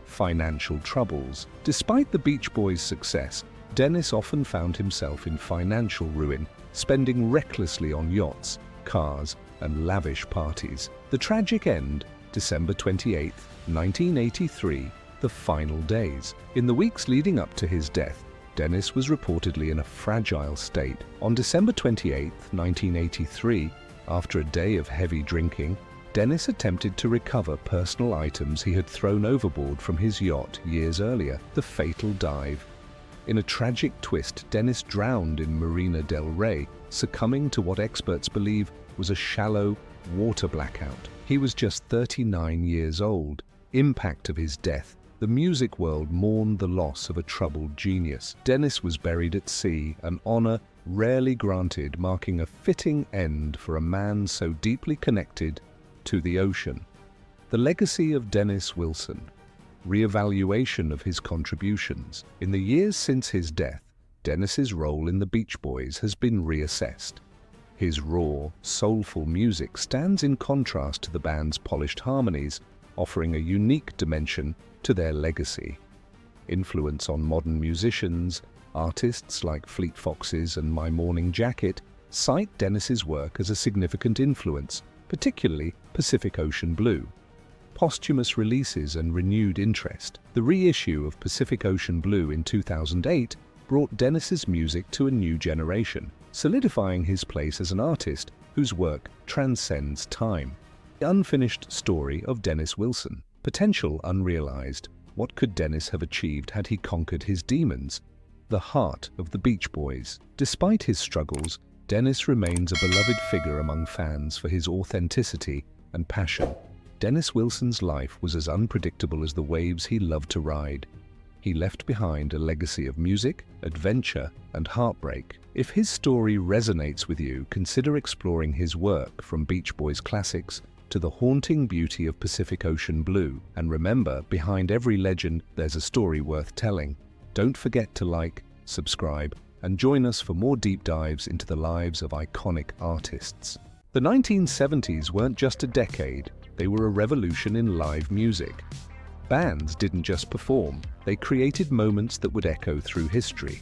Financial troubles. Despite the Beach Boys' success, Dennis often found himself in financial ruin, spending recklessly on yachts, cars, and lavish parties. The tragic end, December 28, 1983, the final days. In the weeks leading up to his death, Dennis was reportedly in a fragile state. On December 28, 1983, after a day of heavy drinking, Dennis attempted to recover personal items he had thrown overboard from his yacht years earlier, the fatal dive. In a tragic twist, Dennis drowned in Marina del Rey, succumbing to what experts believe was a shallow water blackout. He was just 39 years old. Impact of his death. The music world mourned the loss of a troubled genius. Dennis was buried at sea, an honor rarely granted, marking a fitting end for a man so deeply connected to the ocean. The legacy of Dennis Wilson. Re-evaluation of his contributions. In the years since his death, Dennis's role in the Beach Boys has been reassessed. His raw, soulful music stands in contrast to the band's polished harmonies, offering a unique dimension to their legacy. Influence on modern musicians, artists like Fleet Foxes and My Morning Jacket cite Dennis's work as a significant influence, particularly Pacific Ocean Blue. Posthumous releases and renewed interest. The reissue of Pacific Ocean Blue in 2008 brought Dennis's music to a new generation, solidifying his place as an artist whose work transcends time. The unfinished story of Dennis Wilson. Potential unrealized. What could Dennis have achieved had he conquered his demons? The heart of the Beach Boys. Despite his struggles, Dennis remains a beloved figure among fans for his authenticity and passion. Dennis Wilson's life was as unpredictable as the waves he loved to ride. He left behind a legacy of music, adventure, and heartbreak. If his story resonates with you, consider exploring his work from Beach Boys classics to the haunting beauty of Pacific Ocean Blue. And remember, behind every legend, there's a story worth telling. Don't forget to like, subscribe, and join us for more deep dives into the lives of iconic artists. The 1970s weren't just a decade, they were a revolution in live music. Bands didn't just perform, they created moments that would echo through history.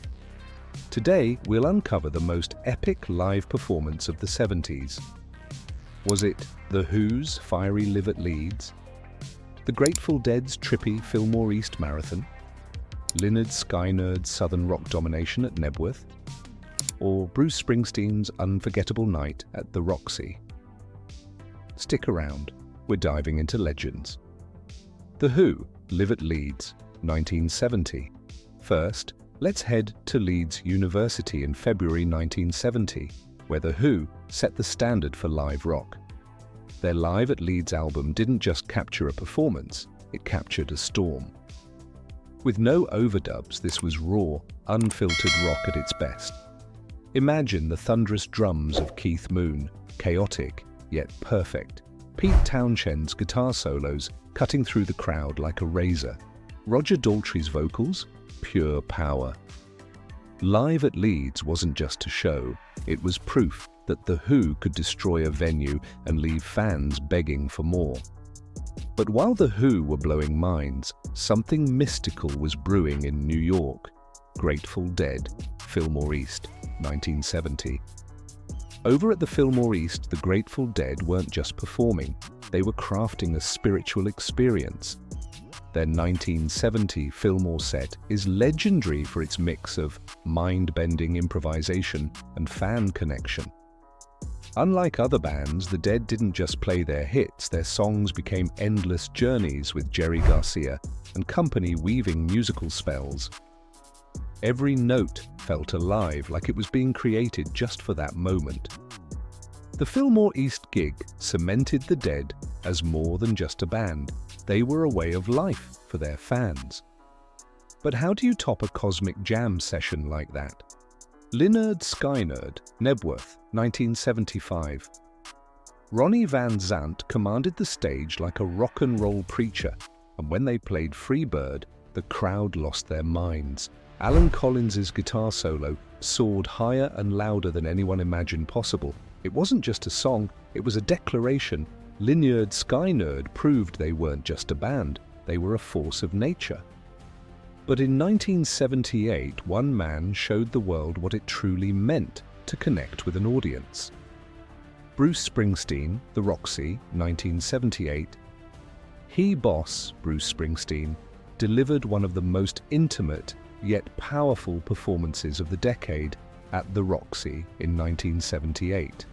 Today, we'll uncover the most epic live performance of the 70s. Was it The Who's fiery Live at Leeds? The Grateful Dead's trippy Fillmore East Marathon? Lynyrd Skynyrd's Southern rock domination at Nebworth? Or Bruce Springsteen's unforgettable night at the Roxy? Stick around, we're diving into legends. The Who, Live at Leeds, 1970. First, let's head to Leeds University in February 1970, where The Who set the standard for live rock. Their Live at Leeds album didn't just capture a performance, it captured a storm. With no overdubs, this was raw, unfiltered rock at its best. Imagine the thunderous drums of Keith Moon, chaotic yet perfect. Pete Townshend's guitar solos cutting through the crowd like a razor. Roger Daltrey's vocals, pure power. Live at Leeds wasn't just a show, it was proof that The Who could destroy a venue and leave fans begging for more. But while The Who were blowing minds, something mystical was brewing in New York. Grateful Dead, Fillmore East, 1970. Over at the Fillmore East, the Grateful Dead weren't just performing, they were crafting a spiritual experience. Their 1970 Fillmore set is legendary for its mix of mind-bending improvisation and fan connection. Unlike other bands, the Dead didn't just play their hits, their songs became endless journeys with Jerry Garcia and company weaving musical spells. Every note felt alive, like it was being created just for that moment. The Fillmore East gig cemented the Dead as more than just a band. They were a way of life for their fans. But how do you top a cosmic jam session like that? Lynyrd Skynyrd, Nebworth, 1975. Ronnie Van Zant commanded the stage like a rock and roll preacher, and when they played Freebird, the crowd lost their minds. Alan Collins's guitar solo soared higher and louder than anyone imagined possible. It wasn't just a song, it was a declaration. Lynyrd Skynyrd proved they weren't just a band, they were a force of nature. But in 1978, one man showed the world what it truly meant to connect with an audience. Bruce Springsteen, The Roxy, 1978. He boss, Bruce Springsteen, delivered one of the most intimate yet powerful performances of the decade at the Roxy in 1978.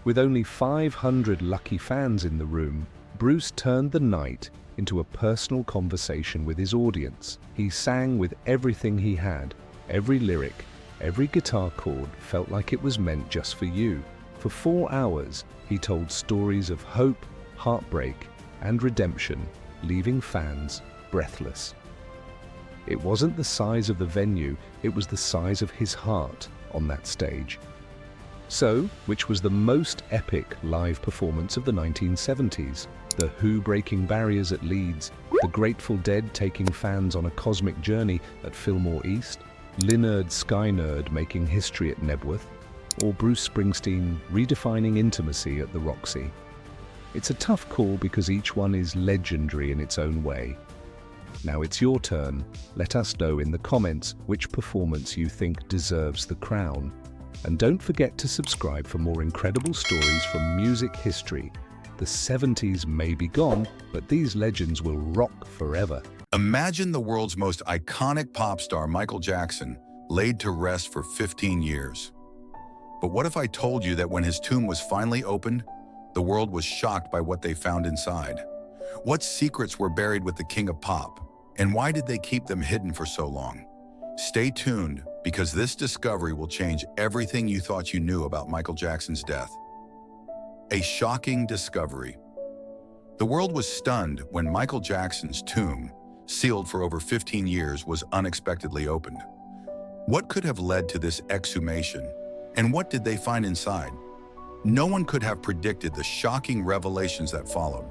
With only 500 lucky fans in the room, Bruce turned the night into a personal conversation with his audience. He sang with everything he had. Every lyric, every guitar chord felt like it was meant just for you. For 4 hours, he told stories of hope, heartbreak, and redemption, leaving fans breathless. It wasn't the size of the venue, it was the size of his heart on that stage. So, which was the most epic live performance of the 1970s? The Who breaking barriers at Leeds, the Grateful Dead taking fans on a cosmic journey at Fillmore East, Lynyrd Skynyrd making history at Nebworth, or Bruce Springsteen redefining intimacy at the Roxy? It's a tough call because each one is legendary in its own way. Now it's your turn. Let us know in the comments which performance you think deserves the crown. And don't forget to subscribe for more incredible stories from music history. The 70s may be gone, but these legends will rock forever. Imagine the world's most iconic pop star, Michael Jackson, laid to rest for 15 years. But what if I told you that when his tomb was finally opened, the world was shocked by what they found inside? What secrets were buried with the king of pop? And why did they keep them hidden for so long? Stay tuned, because this discovery will change everything you thought you knew about Michael Jackson's death. A shocking discovery. The world was stunned when Michael Jackson's tomb, sealed for over 15 years, was unexpectedly opened. What could have led to this exhumation, and what did they find inside? No one could have predicted the shocking revelations that followed.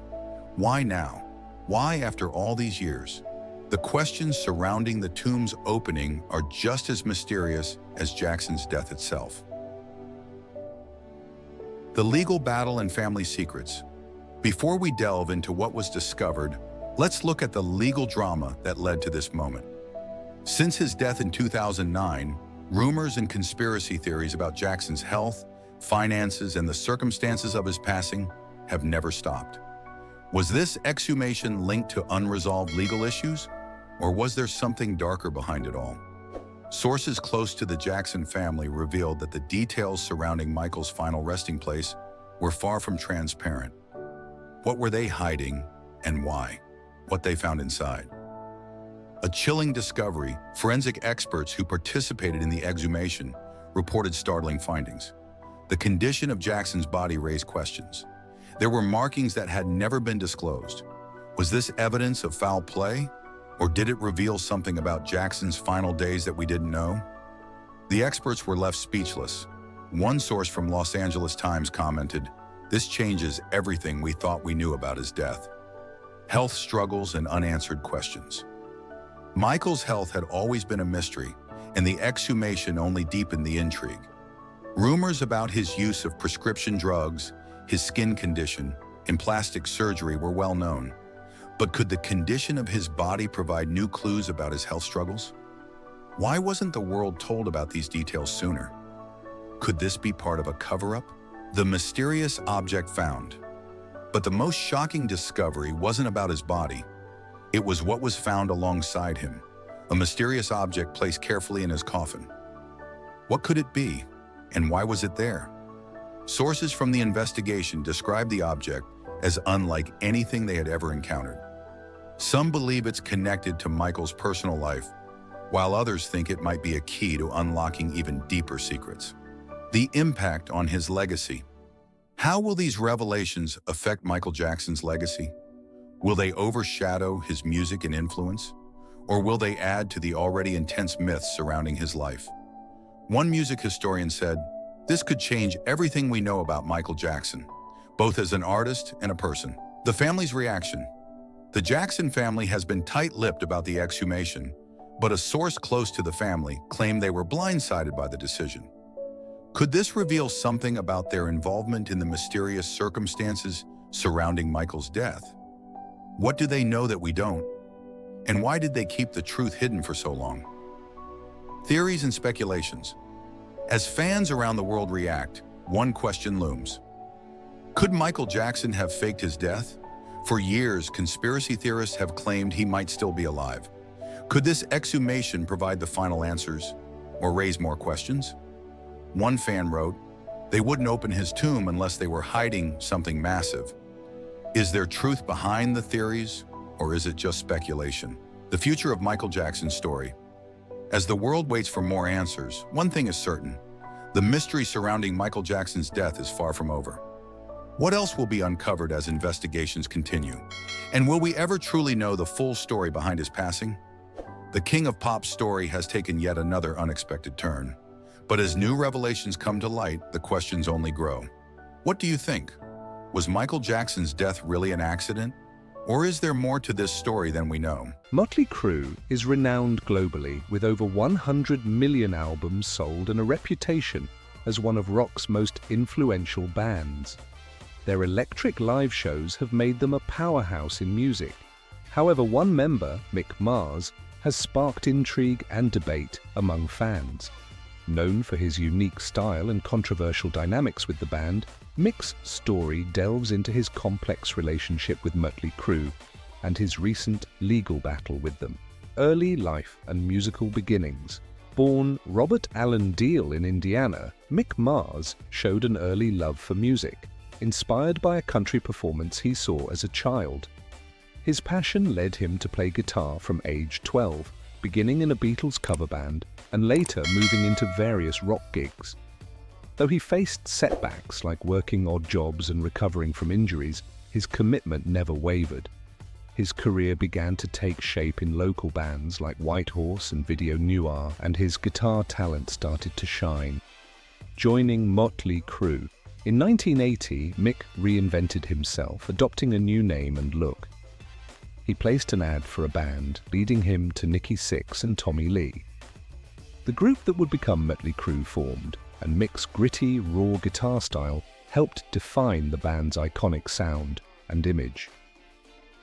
Why now? Why after all these years? The questions surrounding the tomb's opening are just as mysterious as Jackson's death itself. The legal battle and family secrets. Before we delve into what was discovered, let's look at the legal drama that led to this moment. Since his death in 2009, rumors and conspiracy theories about Jackson's health, finances, and the circumstances of his passing have never stopped. Was this exhumation linked to unresolved legal issues, or was there something darker behind it all? Sources close to the Jackson family revealed that the details surrounding Michael's final resting place were far from transparent. What were they hiding, and why? What they found inside. A chilling discovery. Forensic experts who participated in the exhumation reported startling findings. The condition of Jackson's body raised questions. There were markings that had never been disclosed. Was this evidence of foul play, or did it reveal something about Jackson's final days that we didn't know? The experts were left speechless. One source from Los Angeles Times commented, "This changes everything we thought we knew about his death." Health struggles and unanswered questions. Michael's health had always been a mystery, and the exhumation only deepened the intrigue. Rumors about his use of prescription drugs, his skin condition, and plastic surgery were well known. But could the condition of his body provide new clues about his health struggles? Why wasn't the world told about these details sooner? Could this be part of a cover-up? The mysterious object found. But the most shocking discovery wasn't about his body. It was what was found alongside him, a mysterious object placed carefully in his coffin. What could it be, and why was it there? Sources from the investigation described the object as unlike anything they had ever encountered. Some believe it's connected to Michael's personal life, while others think it might be a key to unlocking even deeper secrets. The impact on his legacy. How will these revelations affect Michael Jackson's legacy? Will they overshadow his music and influence? Or will they add to the already intense myths surrounding his life? One music historian said, "This could change everything we know about Michael Jackson, both as an artist and a person." The family's reaction. The Jackson family has been tight-lipped about the exhumation, but a source close to the family claimed they were blindsided by the decision. Could this reveal something about their involvement in the mysterious circumstances surrounding Michael's death? What do they know that we don't? And why did they keep the truth hidden for so long? Theories and speculations. As fans around the world react, one question looms. Could Michael Jackson have faked his death? For years, conspiracy theorists have claimed he might still be alive. Could this exhumation provide the final answers, or raise more questions? One fan wrote, "They wouldn't open his tomb unless they were hiding something massive." Is there truth behind the theories, or is it just speculation? The future of Michael Jackson's story. As the world waits for more answers, one thing is certain: the mystery surrounding Michael Jackson's death is far from over. What else will be uncovered as investigations continue? And will we ever truly know the full story behind his passing? The King of Pop's story has taken yet another unexpected turn. But as new revelations come to light, the questions only grow. What do you think? Was Michael Jackson's death really an accident? Or is there more to this story than we know? Mötley Crüe is renowned globally with over 100 million albums sold and a reputation as one of rock's most influential bands. Their electric live shows have made them a powerhouse in music. However, one member, Mick Mars, has sparked intrigue and debate among fans. Known for his unique style and controversial dynamics with the band, Mick's story delves into his complex relationship with Mötley Crüe and his recent legal battle with them. Early life and musical beginnings. Born Robert Allen Deal in Indiana, Mick Mars showed an early love for music, inspired by a country performance he saw as a child. His passion led him to play guitar from age 12, beginning in a Beatles cover band and later moving into various rock gigs. Though he faced setbacks like working odd jobs and recovering from injuries, his commitment never wavered. His career began to take shape in local bands like Whitehorse and Video Noir, and his guitar talent started to shine. Joining Mötley Crüe, in 1980, Mick reinvented himself, adopting a new name and look. He placed an ad for a band, leading him to Nikki Sixx and Tommy Lee. The group that would become Mötley Crüe formed, and Mick's gritty, raw guitar style helped define the band's iconic sound and image.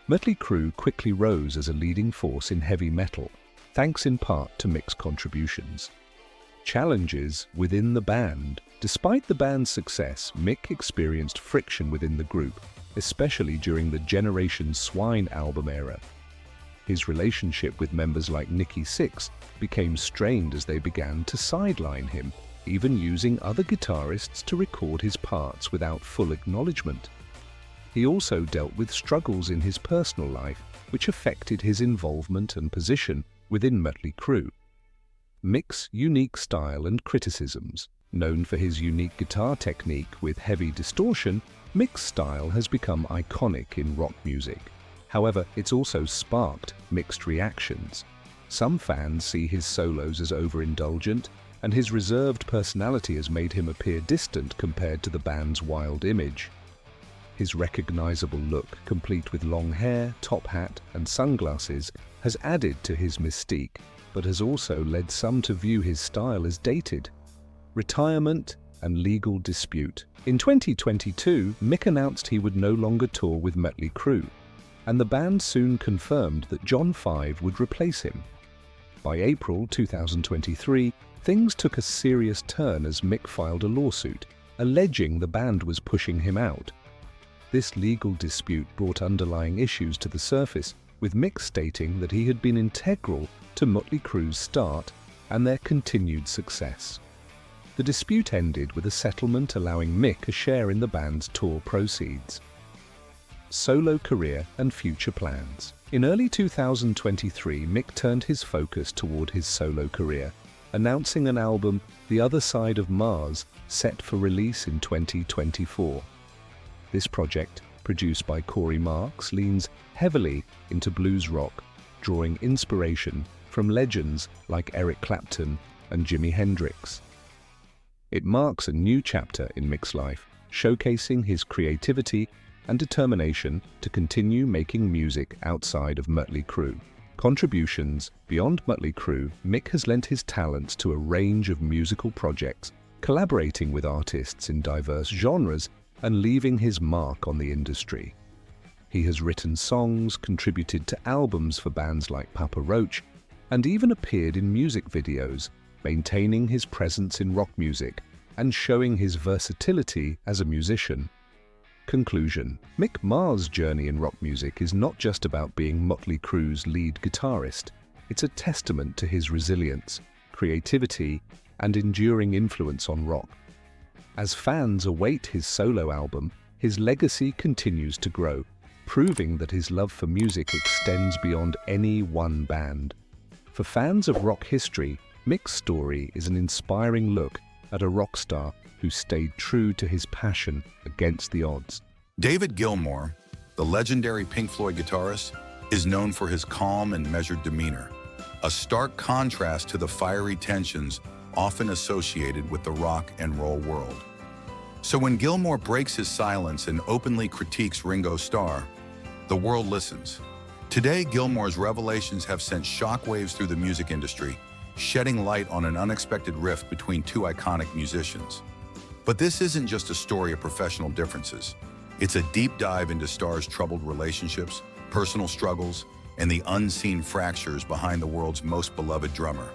Mötley Crüe quickly rose as a leading force in heavy metal, thanks in part to Mick's contributions. Challenges within the band. Despite the band's success, Mick experienced friction within the group, especially during the Generation Swine album era. His relationship with members like Nikki Sixx became strained as they began to sideline him, even using other guitarists to record his parts without full acknowledgement. He also dealt with struggles in his personal life, which affected his involvement and position within Mötley Crüe. Mick's unique style and criticisms. Known for his unique guitar technique with heavy distortion, Mick's style has become iconic in rock music. However, it's also sparked mixed reactions. Some fans see his solos as overindulgent, and his reserved personality has made him appear distant compared to the band's wild image. His recognizable look, complete with long hair, top hat, and sunglasses, has added to his mystique, but has also led some to view his style as dated. Retirement and legal dispute. In 2022, Mick announced he would no longer tour with Mötley Crüe, and the band soon confirmed that John Five would replace him. By April 2023, things took a serious turn as Mick filed a lawsuit, alleging the band was pushing him out. This legal dispute brought underlying issues to the surface, with Mick stating that he had been integral to Mötley Crüe's start and their continued success. The dispute ended with a settlement allowing Mick a share in the band's tour proceeds. Solo career and future plans. In early 2023, Mick turned his focus toward his solo career, announcing an album, The Other Side of Mars, set for release in 2024. This project, produced by Corey Marks, leans heavily into blues rock, drawing inspiration from legends like Eric Clapton and Jimi Hendrix. It marks a new chapter in Mick's life, showcasing his creativity and determination to continue making music outside of Mötley Crüe. Contributions. Beyond Mötley Crüe, Mick has lent his talents to a range of musical projects, collaborating with artists in diverse genres and leaving his mark on the industry. He has written songs, contributed to albums for bands like Papa Roach, and even appeared in music videos, maintaining his presence in rock music and showing his versatility as a musician. Conclusion. Mick Mars' journey in rock music is not just about being Mötley Crüe's lead guitarist. It's a testament to his resilience, creativity, and enduring influence on rock. As fans await his solo album, his legacy continues to grow, proving that his love for music extends beyond any one band. For fans of rock history, Mick's story is an inspiring look at a rock star who stayed true to his passion against the odds. David Gilmour, the legendary Pink Floyd guitarist, is known for his calm and measured demeanor, a stark contrast to the fiery tensions often associated with the rock and roll world. So when Gilmour breaks his silence and openly critiques Ringo Starr, the world listens. Today, Gilmour's revelations have sent shockwaves through the music industry, shedding light on an unexpected rift between two iconic musicians. But this isn't just a story of professional differences. It's a deep dive into Starr's troubled relationships, personal struggles, and the unseen fractures behind the world's most beloved drummer.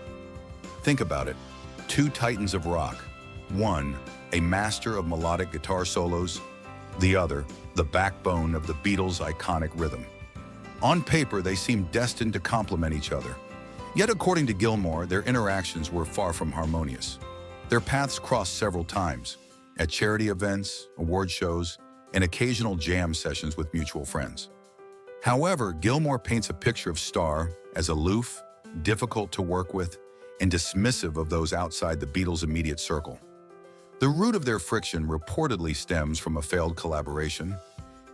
Think about it. Two titans of rock. One, a master of melodic guitar solos. The other, the backbone of the Beatles' iconic rhythm. On paper, they seem destined to complement each other. Yet, according to Gilmour, their interactions were far from harmonious. Their paths crossed several times, at charity events, award shows, and occasional jam sessions with mutual friends. However, Gilmour paints a picture of Starr as aloof, difficult to work with, and dismissive of those outside the Beatles' immediate circle. The root of their friction reportedly stems from a failed collaboration.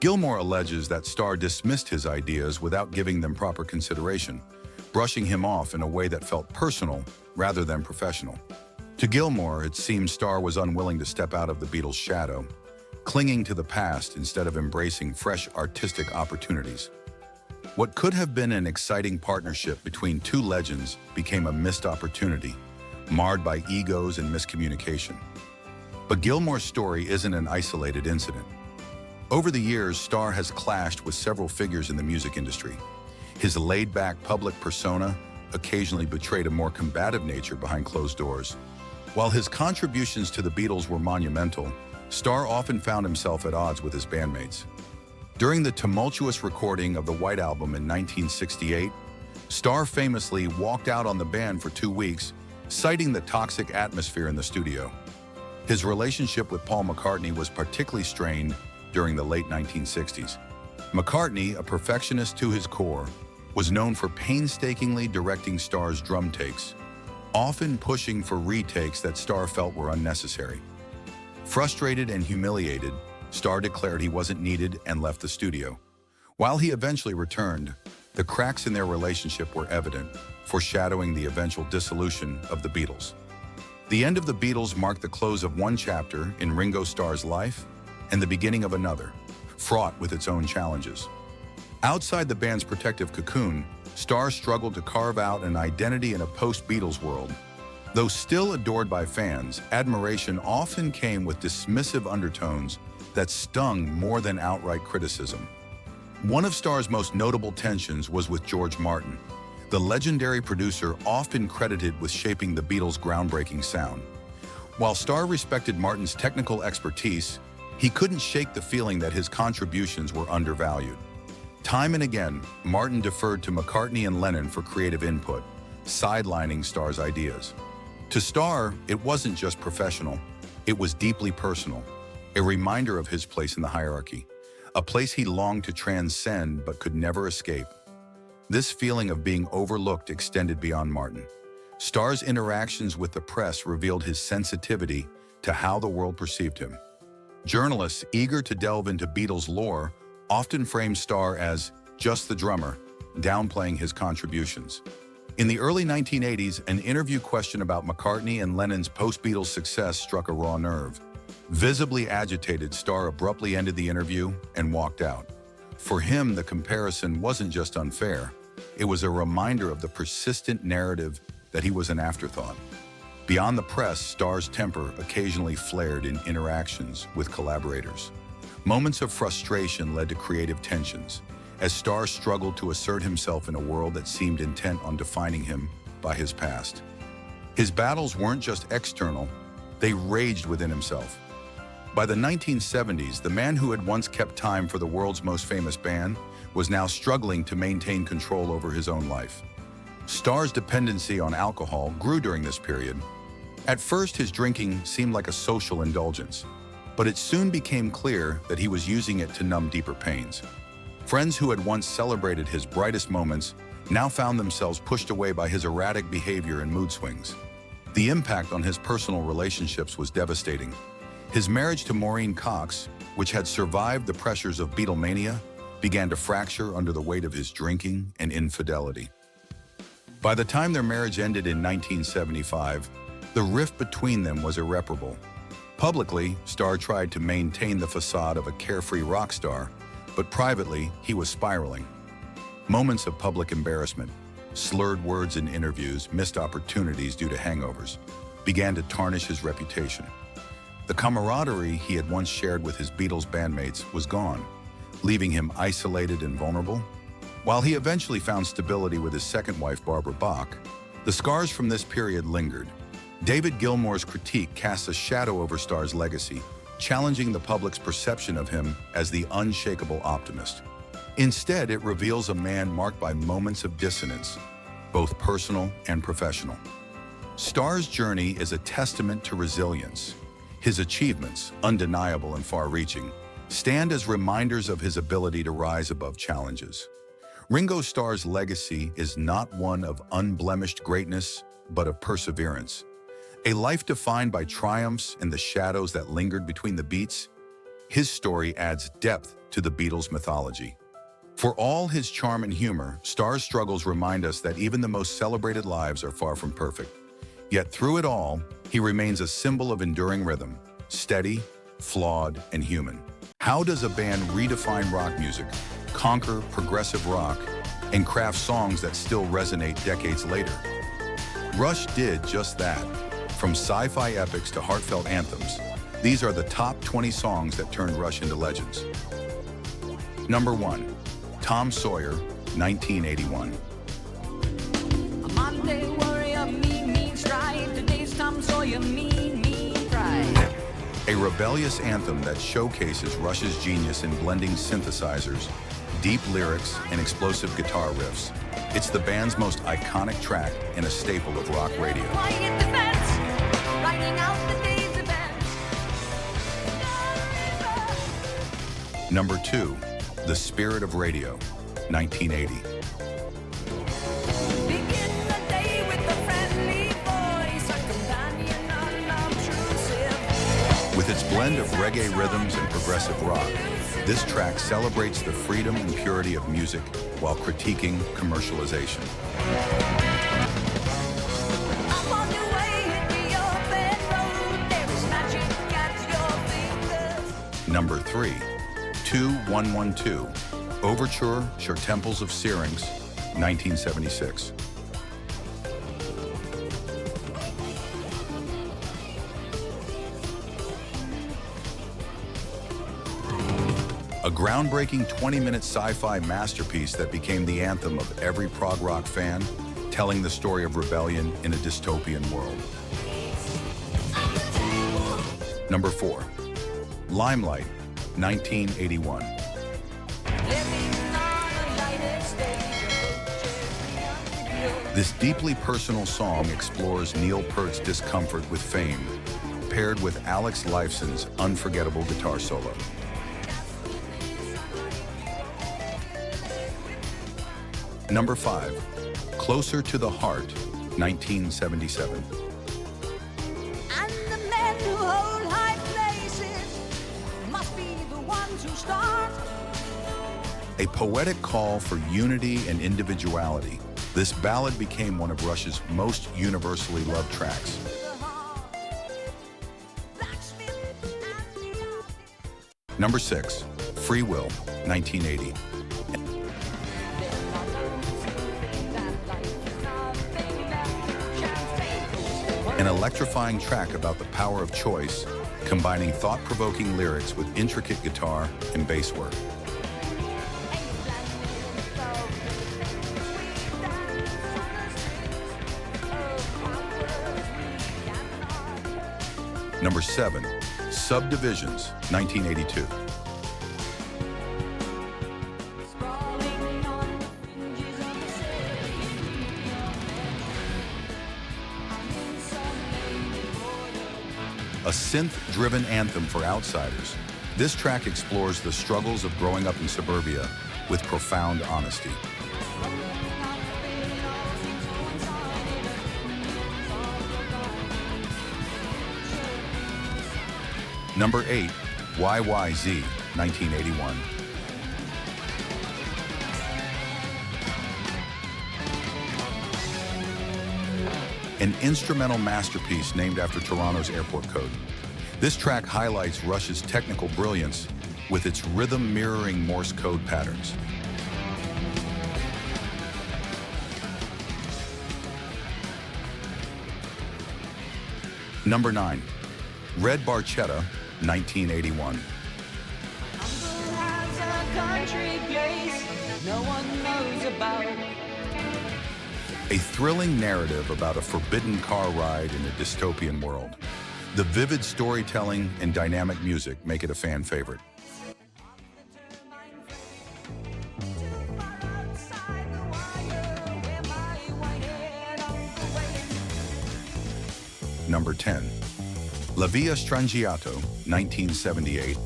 Gilmour alleges that Starr dismissed his ideas without giving them proper consideration, brushing him off in a way that felt personal rather than professional. To Gilmour, it seems Starr was unwilling to step out of the Beatles' shadow, clinging to the past instead of embracing fresh artistic opportunities. What could have been an exciting partnership between two legends became a missed opportunity, marred by egos and miscommunication. But Gilmour's story isn't an isolated incident. Over the years, Starr has clashed with several figures in the music industry. His laid-back public persona occasionally betrayed a more combative nature behind closed doors. While his contributions to the Beatles were monumental, Starr often found himself at odds with his bandmates. During the tumultuous recording of the White Album in 1968, Starr famously walked out on the band for 2 weeks, citing the toxic atmosphere in the studio. His relationship with Paul McCartney was particularly strained during the late 1960s. McCartney, a perfectionist to his core, was known for painstakingly directing Starr's drum takes, often pushing for retakes that Starr felt were unnecessary. Frustrated and humiliated, Starr declared he wasn't needed and left the studio. While he eventually returned, the cracks in their relationship were evident, foreshadowing the eventual dissolution of the Beatles. The end of the Beatles marked the close of one chapter in Ringo Starr's life and the beginning of another, fraught with its own challenges. Outside the band's protective cocoon, Starr struggled to carve out an identity in a post-Beatles world. Though still adored by fans, admiration often came with dismissive undertones that stung more than outright criticism. One of Starr's most notable tensions was with George Martin, the legendary producer often credited with shaping the Beatles' groundbreaking sound. While Starr respected Martin's technical expertise, he couldn't shake the feeling that his contributions were undervalued. Time and again, Martin deferred to McCartney and Lennon for creative input, sidelining Starr's ideas. To Starr, it wasn't just professional, it was deeply personal, a reminder of his place in the hierarchy, a place he longed to transcend but could never escape. This feeling of being overlooked extended beyond Martin. Starr's interactions with the press revealed his sensitivity to how the world perceived him. Journalists eager to delve into Beatles lore often framed Starr as just the drummer, downplaying his contributions. In the early 1980s, an interview question about McCartney and Lennon's post-Beatles success struck a raw nerve. Visibly agitated, Starr abruptly ended the interview and walked out. For him, the comparison wasn't just unfair, it was a reminder of the persistent narrative that he was an afterthought. Beyond the press, Starr's temper occasionally flared in interactions with collaborators. Moments of frustration led to creative tensions, as Starr struggled to assert himself in a world that seemed intent on defining him by his past. His battles weren't just external, they raged within himself. By the 1970s, the man who had once kept time for the world's most famous band was now struggling to maintain control over his own life. Starr's dependency on alcohol grew during this period. At first, his drinking seemed like a social indulgence, but it soon became clear that he was using it to numb deeper pains. Friends who had once celebrated his brightest moments now found themselves pushed away by his erratic behavior and mood swings. The impact on his personal relationships was devastating. His marriage to Maureen Cox, which had survived the pressures of Beatlemania, began to fracture under the weight of his drinking and infidelity. By the time their marriage ended in 1975, the rift between them was irreparable. Publicly, Starr tried to maintain the facade of a carefree rock star, but privately, he was spiraling. Moments of public embarrassment, slurred words in interviews, missed opportunities due to hangovers, began to tarnish his reputation. The camaraderie he had once shared with his Beatles bandmates was gone, leaving him isolated and vulnerable. While he eventually found stability with his second wife, Barbara Bach, the scars from this period lingered. David Gilmour's critique casts a shadow over Starr's legacy, challenging the public's perception of him as the unshakable optimist. Instead, it reveals a man marked by moments of dissonance, both personal and professional. Starr's journey is a testament to resilience. His achievements, undeniable and far-reaching, stand as reminders of his ability to rise above challenges. Ringo Starr's legacy is not one of unblemished greatness, but of perseverance. A life defined by triumphs and the shadows that lingered between the beats, his story adds depth to the Beatles' mythology. For all his charm and humor, Starr's struggles remind us that even the most celebrated lives are far from perfect. Yet through it all, he remains a symbol of enduring rhythm, steady, flawed, and human. How does a band redefine rock music, conquer progressive rock, and craft songs that still resonate decades later? Rush did just that. From sci-fi epics to heartfelt anthems, these are the top 20 songs that turned Rush into legends. Number 1. Tom Sawyer, 1981. A Monday warrior, mean stride. Today's Tom Sawyer, mean pride. A rebellious anthem that showcases Rush's genius in blending synthesizers, deep lyrics, and explosive guitar riffs. It's the band's most iconic track and a staple of rock radio. Quiet defense, writing out the day's events. Number 2. The Spirit of Radio, 1980. Begin the day with a friendly voice, a companion unobtrusive. With its blend of reggae rhythms and progressive rock, this track celebrates the freedom and purity of music while critiquing commercialization. Up on your way, hit the open road. There is magic at your fingers. Number 3. 2112, Overture, Sure Temples of Syrinx, 1976. A groundbreaking 20-minute sci-fi masterpiece that became the anthem of every prog rock fan, telling the story of rebellion in a dystopian world. Number 4. Limelight, 1981. This deeply personal song explores Neil Peart's discomfort with fame, paired with Alex Lifeson's unforgettable guitar solo. Number 5. Closer to the Heart, 1977. And the men who hold high places must be the ones who start. A poetic call for unity and individuality, this ballad became one of Rush's most universally loved tracks. Number 6. Free Will, 1980. An electrifying track about the power of choice, combining thought-provoking lyrics with intricate guitar and bass work. Number 7. Subdivisions, 1982. A synth-driven anthem for outsiders, this track explores the struggles of growing up in suburbia with profound honesty. Number 8, YYZ, 1981. An instrumental masterpiece named after Toronto's airport code. This track highlights Rush's technical brilliance with its rhythm mirroring Morse code patterns. Number 9, Red Barchetta, 1981. Untold has a country place no one knows about. A thrilling narrative about a forbidden car ride in a dystopian world. The vivid storytelling and dynamic music make it a fan favorite. Number 10. La Via Strangiato, 1978.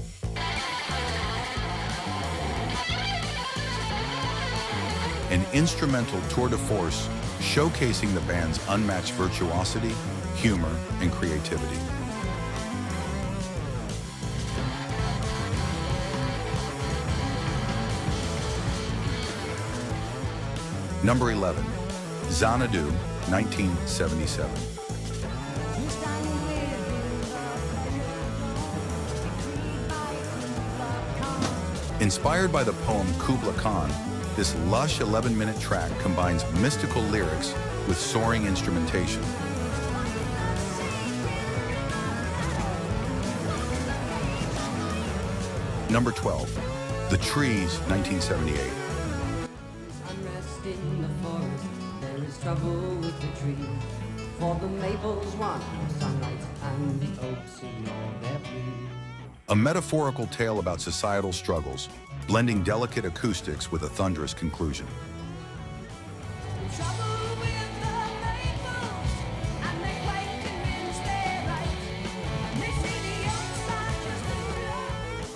An instrumental tour de force showcasing the band's unmatched virtuosity, humor, and creativity. Number 11. Xanadu, 1977. Inspired by the poem Kubla Khan, this lush 11-minute track combines mystical lyrics with soaring instrumentation. Number 12. The Trees, 1978. Unrest in the forest, there is trouble with the trees. For the maples want sunlight and the oaks ignore their pleas. A metaphorical tale about societal struggles, blending delicate acoustics with a thunderous conclusion.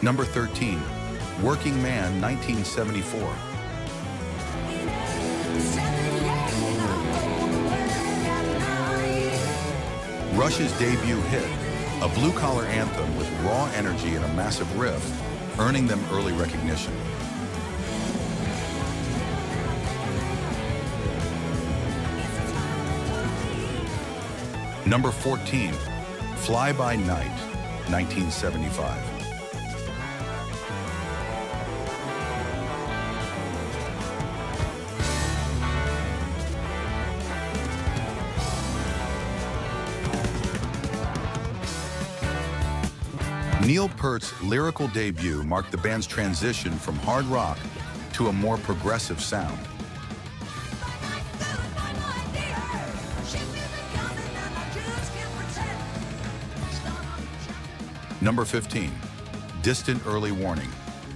Number 13, Working Man, 1974. Rush's debut hit, a blue-collar anthem with raw energy and a massive riff, earning them early recognition. Number 14, Fly By Night, 1975. Neil Peart's lyrical debut marked the band's transition from hard rock to a more progressive sound. Number 15, Distant Early Warning,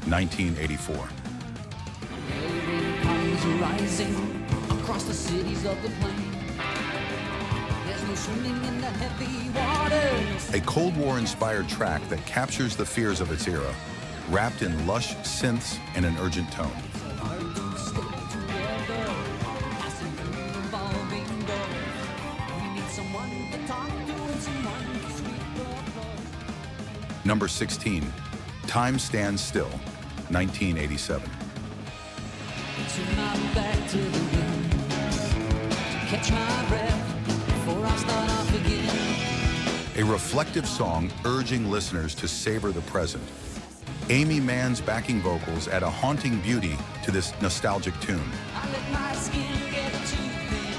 1984. Rain comes rising across the cities of the plain. There's no swimming in the heavy waters. A Cold War-inspired track that captures the fears of its era, wrapped in lush synths and an urgent tone. Hard to stay together, passing through revolving doors. We need someone to talk to and someone to sweep the floor. Number 16, Time Stands Still, 1987. Turn my back to the wind to catch my breath before I start off again. A reflective song urging listeners to savor the present. Amy Mann's backing vocals add a haunting beauty to this nostalgic tune. I let my skin get too thin.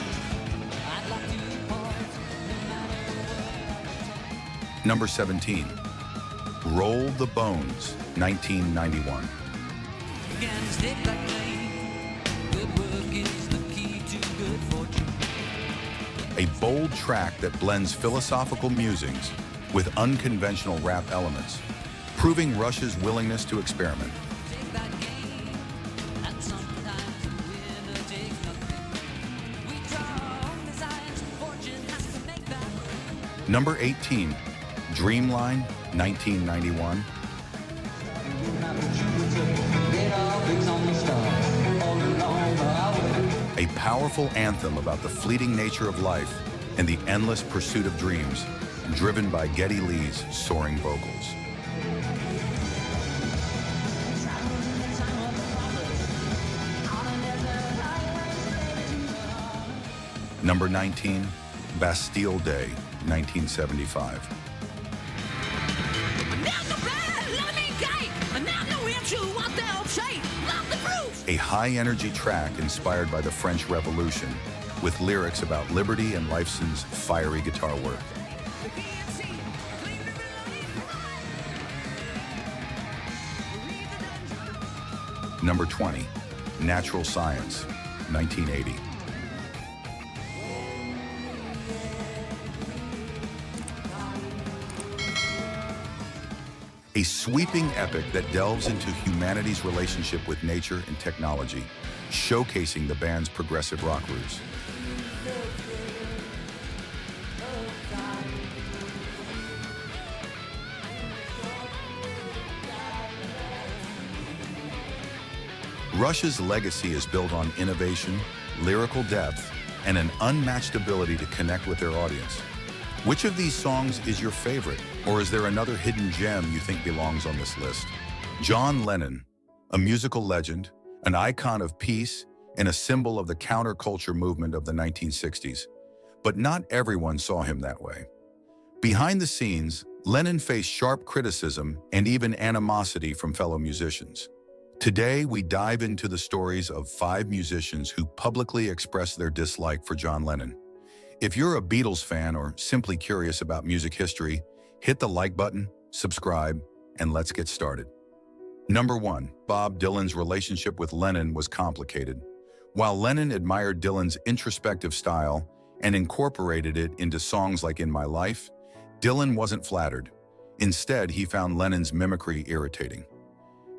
I'd like to part no matter where. Number 17, Roll the Bones, 1991. You can stick like clay. Good work is the key to good fortune. A bold track that blends philosophical musings with unconventional rap elements, proving Rush's willingness to experiment. Take that game, and sometimes the winner takes nothing. We draw our own designs, fortune has to make that. Number 18, Dreamline, 1991. A powerful anthem about the fleeting nature of life and the endless pursuit of dreams, driven by Geddy Lee's soaring vocals. Number 19, Bastille Day, 1975. A high-energy track inspired by the French Revolution, with lyrics about liberty and Lifeson's fiery guitar work. Number 20, Natural Science, 1980. A sweeping epic that delves into humanity's relationship with nature and technology, showcasing the band's progressive rock roots. Rush's legacy is built on innovation, lyrical depth, and an unmatched ability to connect with their audience. Which of these songs is your favorite, or is there another hidden gem you think belongs on this list? John Lennon, a musical legend, an icon of peace, and a symbol of the counterculture movement of the 1960s. But not everyone saw him that way. Behind the scenes, Lennon faced sharp criticism and even animosity from fellow musicians. Today, we dive into the stories of 5 musicians who publicly expressed their dislike for John Lennon. If you're a Beatles fan or simply curious about music history, hit the like button, subscribe, and let's get started. Number 1, Bob Dylan's relationship with Lennon was complicated. While Lennon admired Dylan's introspective style and incorporated it into songs like In My Life, Dylan wasn't flattered. Instead, he found Lennon's mimicry irritating.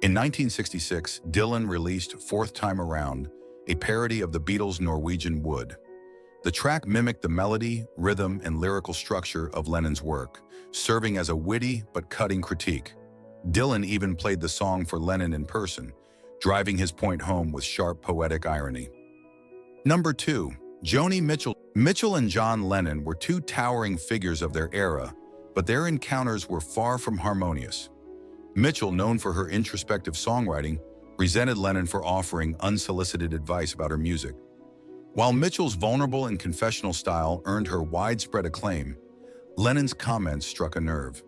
In 1966, Dylan released Fourth Time Around, a parody of the Beatles' Norwegian Wood. The track mimicked the melody, rhythm, and lyrical structure of Lennon's work, serving as a witty but cutting critique. Dylan even played the song for Lennon in person, driving his point home with sharp poetic irony. Number 2, Joni Mitchell. Mitchell and John Lennon were 2 towering figures of their era, but their encounters were far from harmonious. Mitchell, known for her introspective songwriting, resented Lennon for offering unsolicited advice about her music. While Mitchell's vulnerable and confessional style earned her widespread acclaim, Lennon's comments struck a nerve.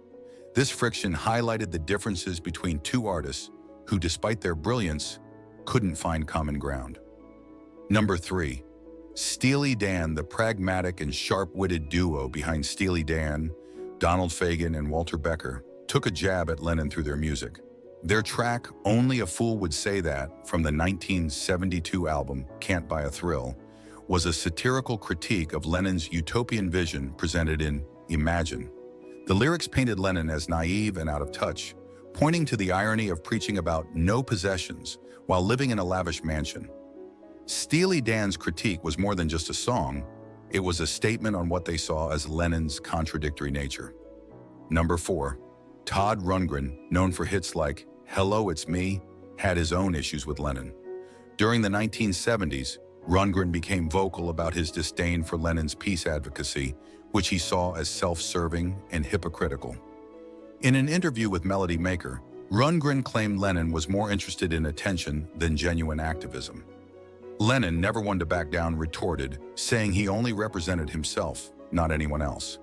This friction highlighted the differences between 2 artists who, despite their brilliance, couldn't find common ground. Number 3, Steely Dan, the pragmatic and sharp-witted duo behind Steely Dan, Donald Fagen, and Walter Becker, took a jab at Lennon through their music. Their track, Only a Fool Would Say That, from the 1972 album Can't Buy a Thrill, was a satirical critique of Lennon's utopian vision presented in Imagine. The lyrics painted Lennon as naive and out of touch, pointing to the irony of preaching about no possessions while living in a lavish mansion. Steely Dan's critique was more than just a song, it was a statement on what they saw as Lennon's contradictory nature. Number 4, Todd Rundgren, known for hits like Hello, It's Me, had his own issues with Lennon. During the 1970s, Rundgren became vocal about his disdain for Lennon's peace advocacy, which he saw as self-serving and hypocritical. In an interview with Melody Maker, Rundgren claimed Lennon was more interested in attention than genuine activism. Lennon, never one to back down, retorted, saying he only represented himself, not anyone else.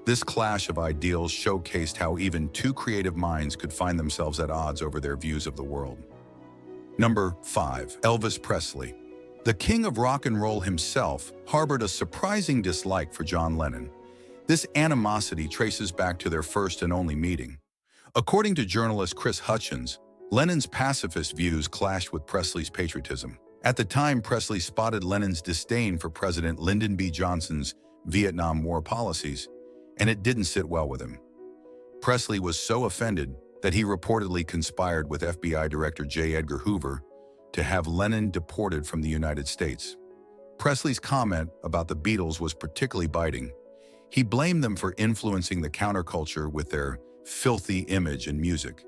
This clash of ideals showcased how even 2 creative minds could find themselves at odds over their views of the world. Number 5, Elvis Presley. The king of rock and roll himself harbored a surprising dislike for John Lennon. This animosity traces back to their first and only meeting. According to journalist Chris Hutchins, Lennon's pacifist views clashed with Presley's patriotism. At the time, Presley spotted Lennon's disdain for President Lyndon B. Johnson's Vietnam War policies, and it didn't sit well with him. Presley was so offended that he reportedly conspired with FBI Director J. Edgar Hoover to have Lennon deported from the United States. Presley's comment about the Beatles was particularly biting. He blamed them for influencing the counterculture with their filthy image and music.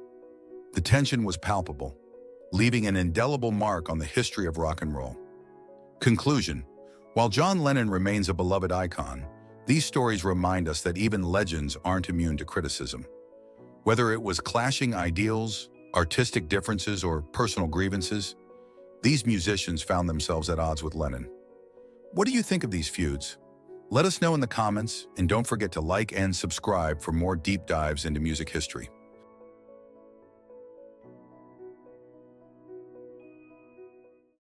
The tension was palpable, leaving an indelible mark on the history of rock and roll. Conclusion: while John Lennon remains a beloved icon, these stories remind us that even legends aren't immune to criticism. Whether it was clashing ideals, artistic differences, or personal grievances, these musicians found themselves at odds with Lennon. What do you think of these feuds? Let us know in the comments, and don't forget to like and subscribe for more deep dives into music history.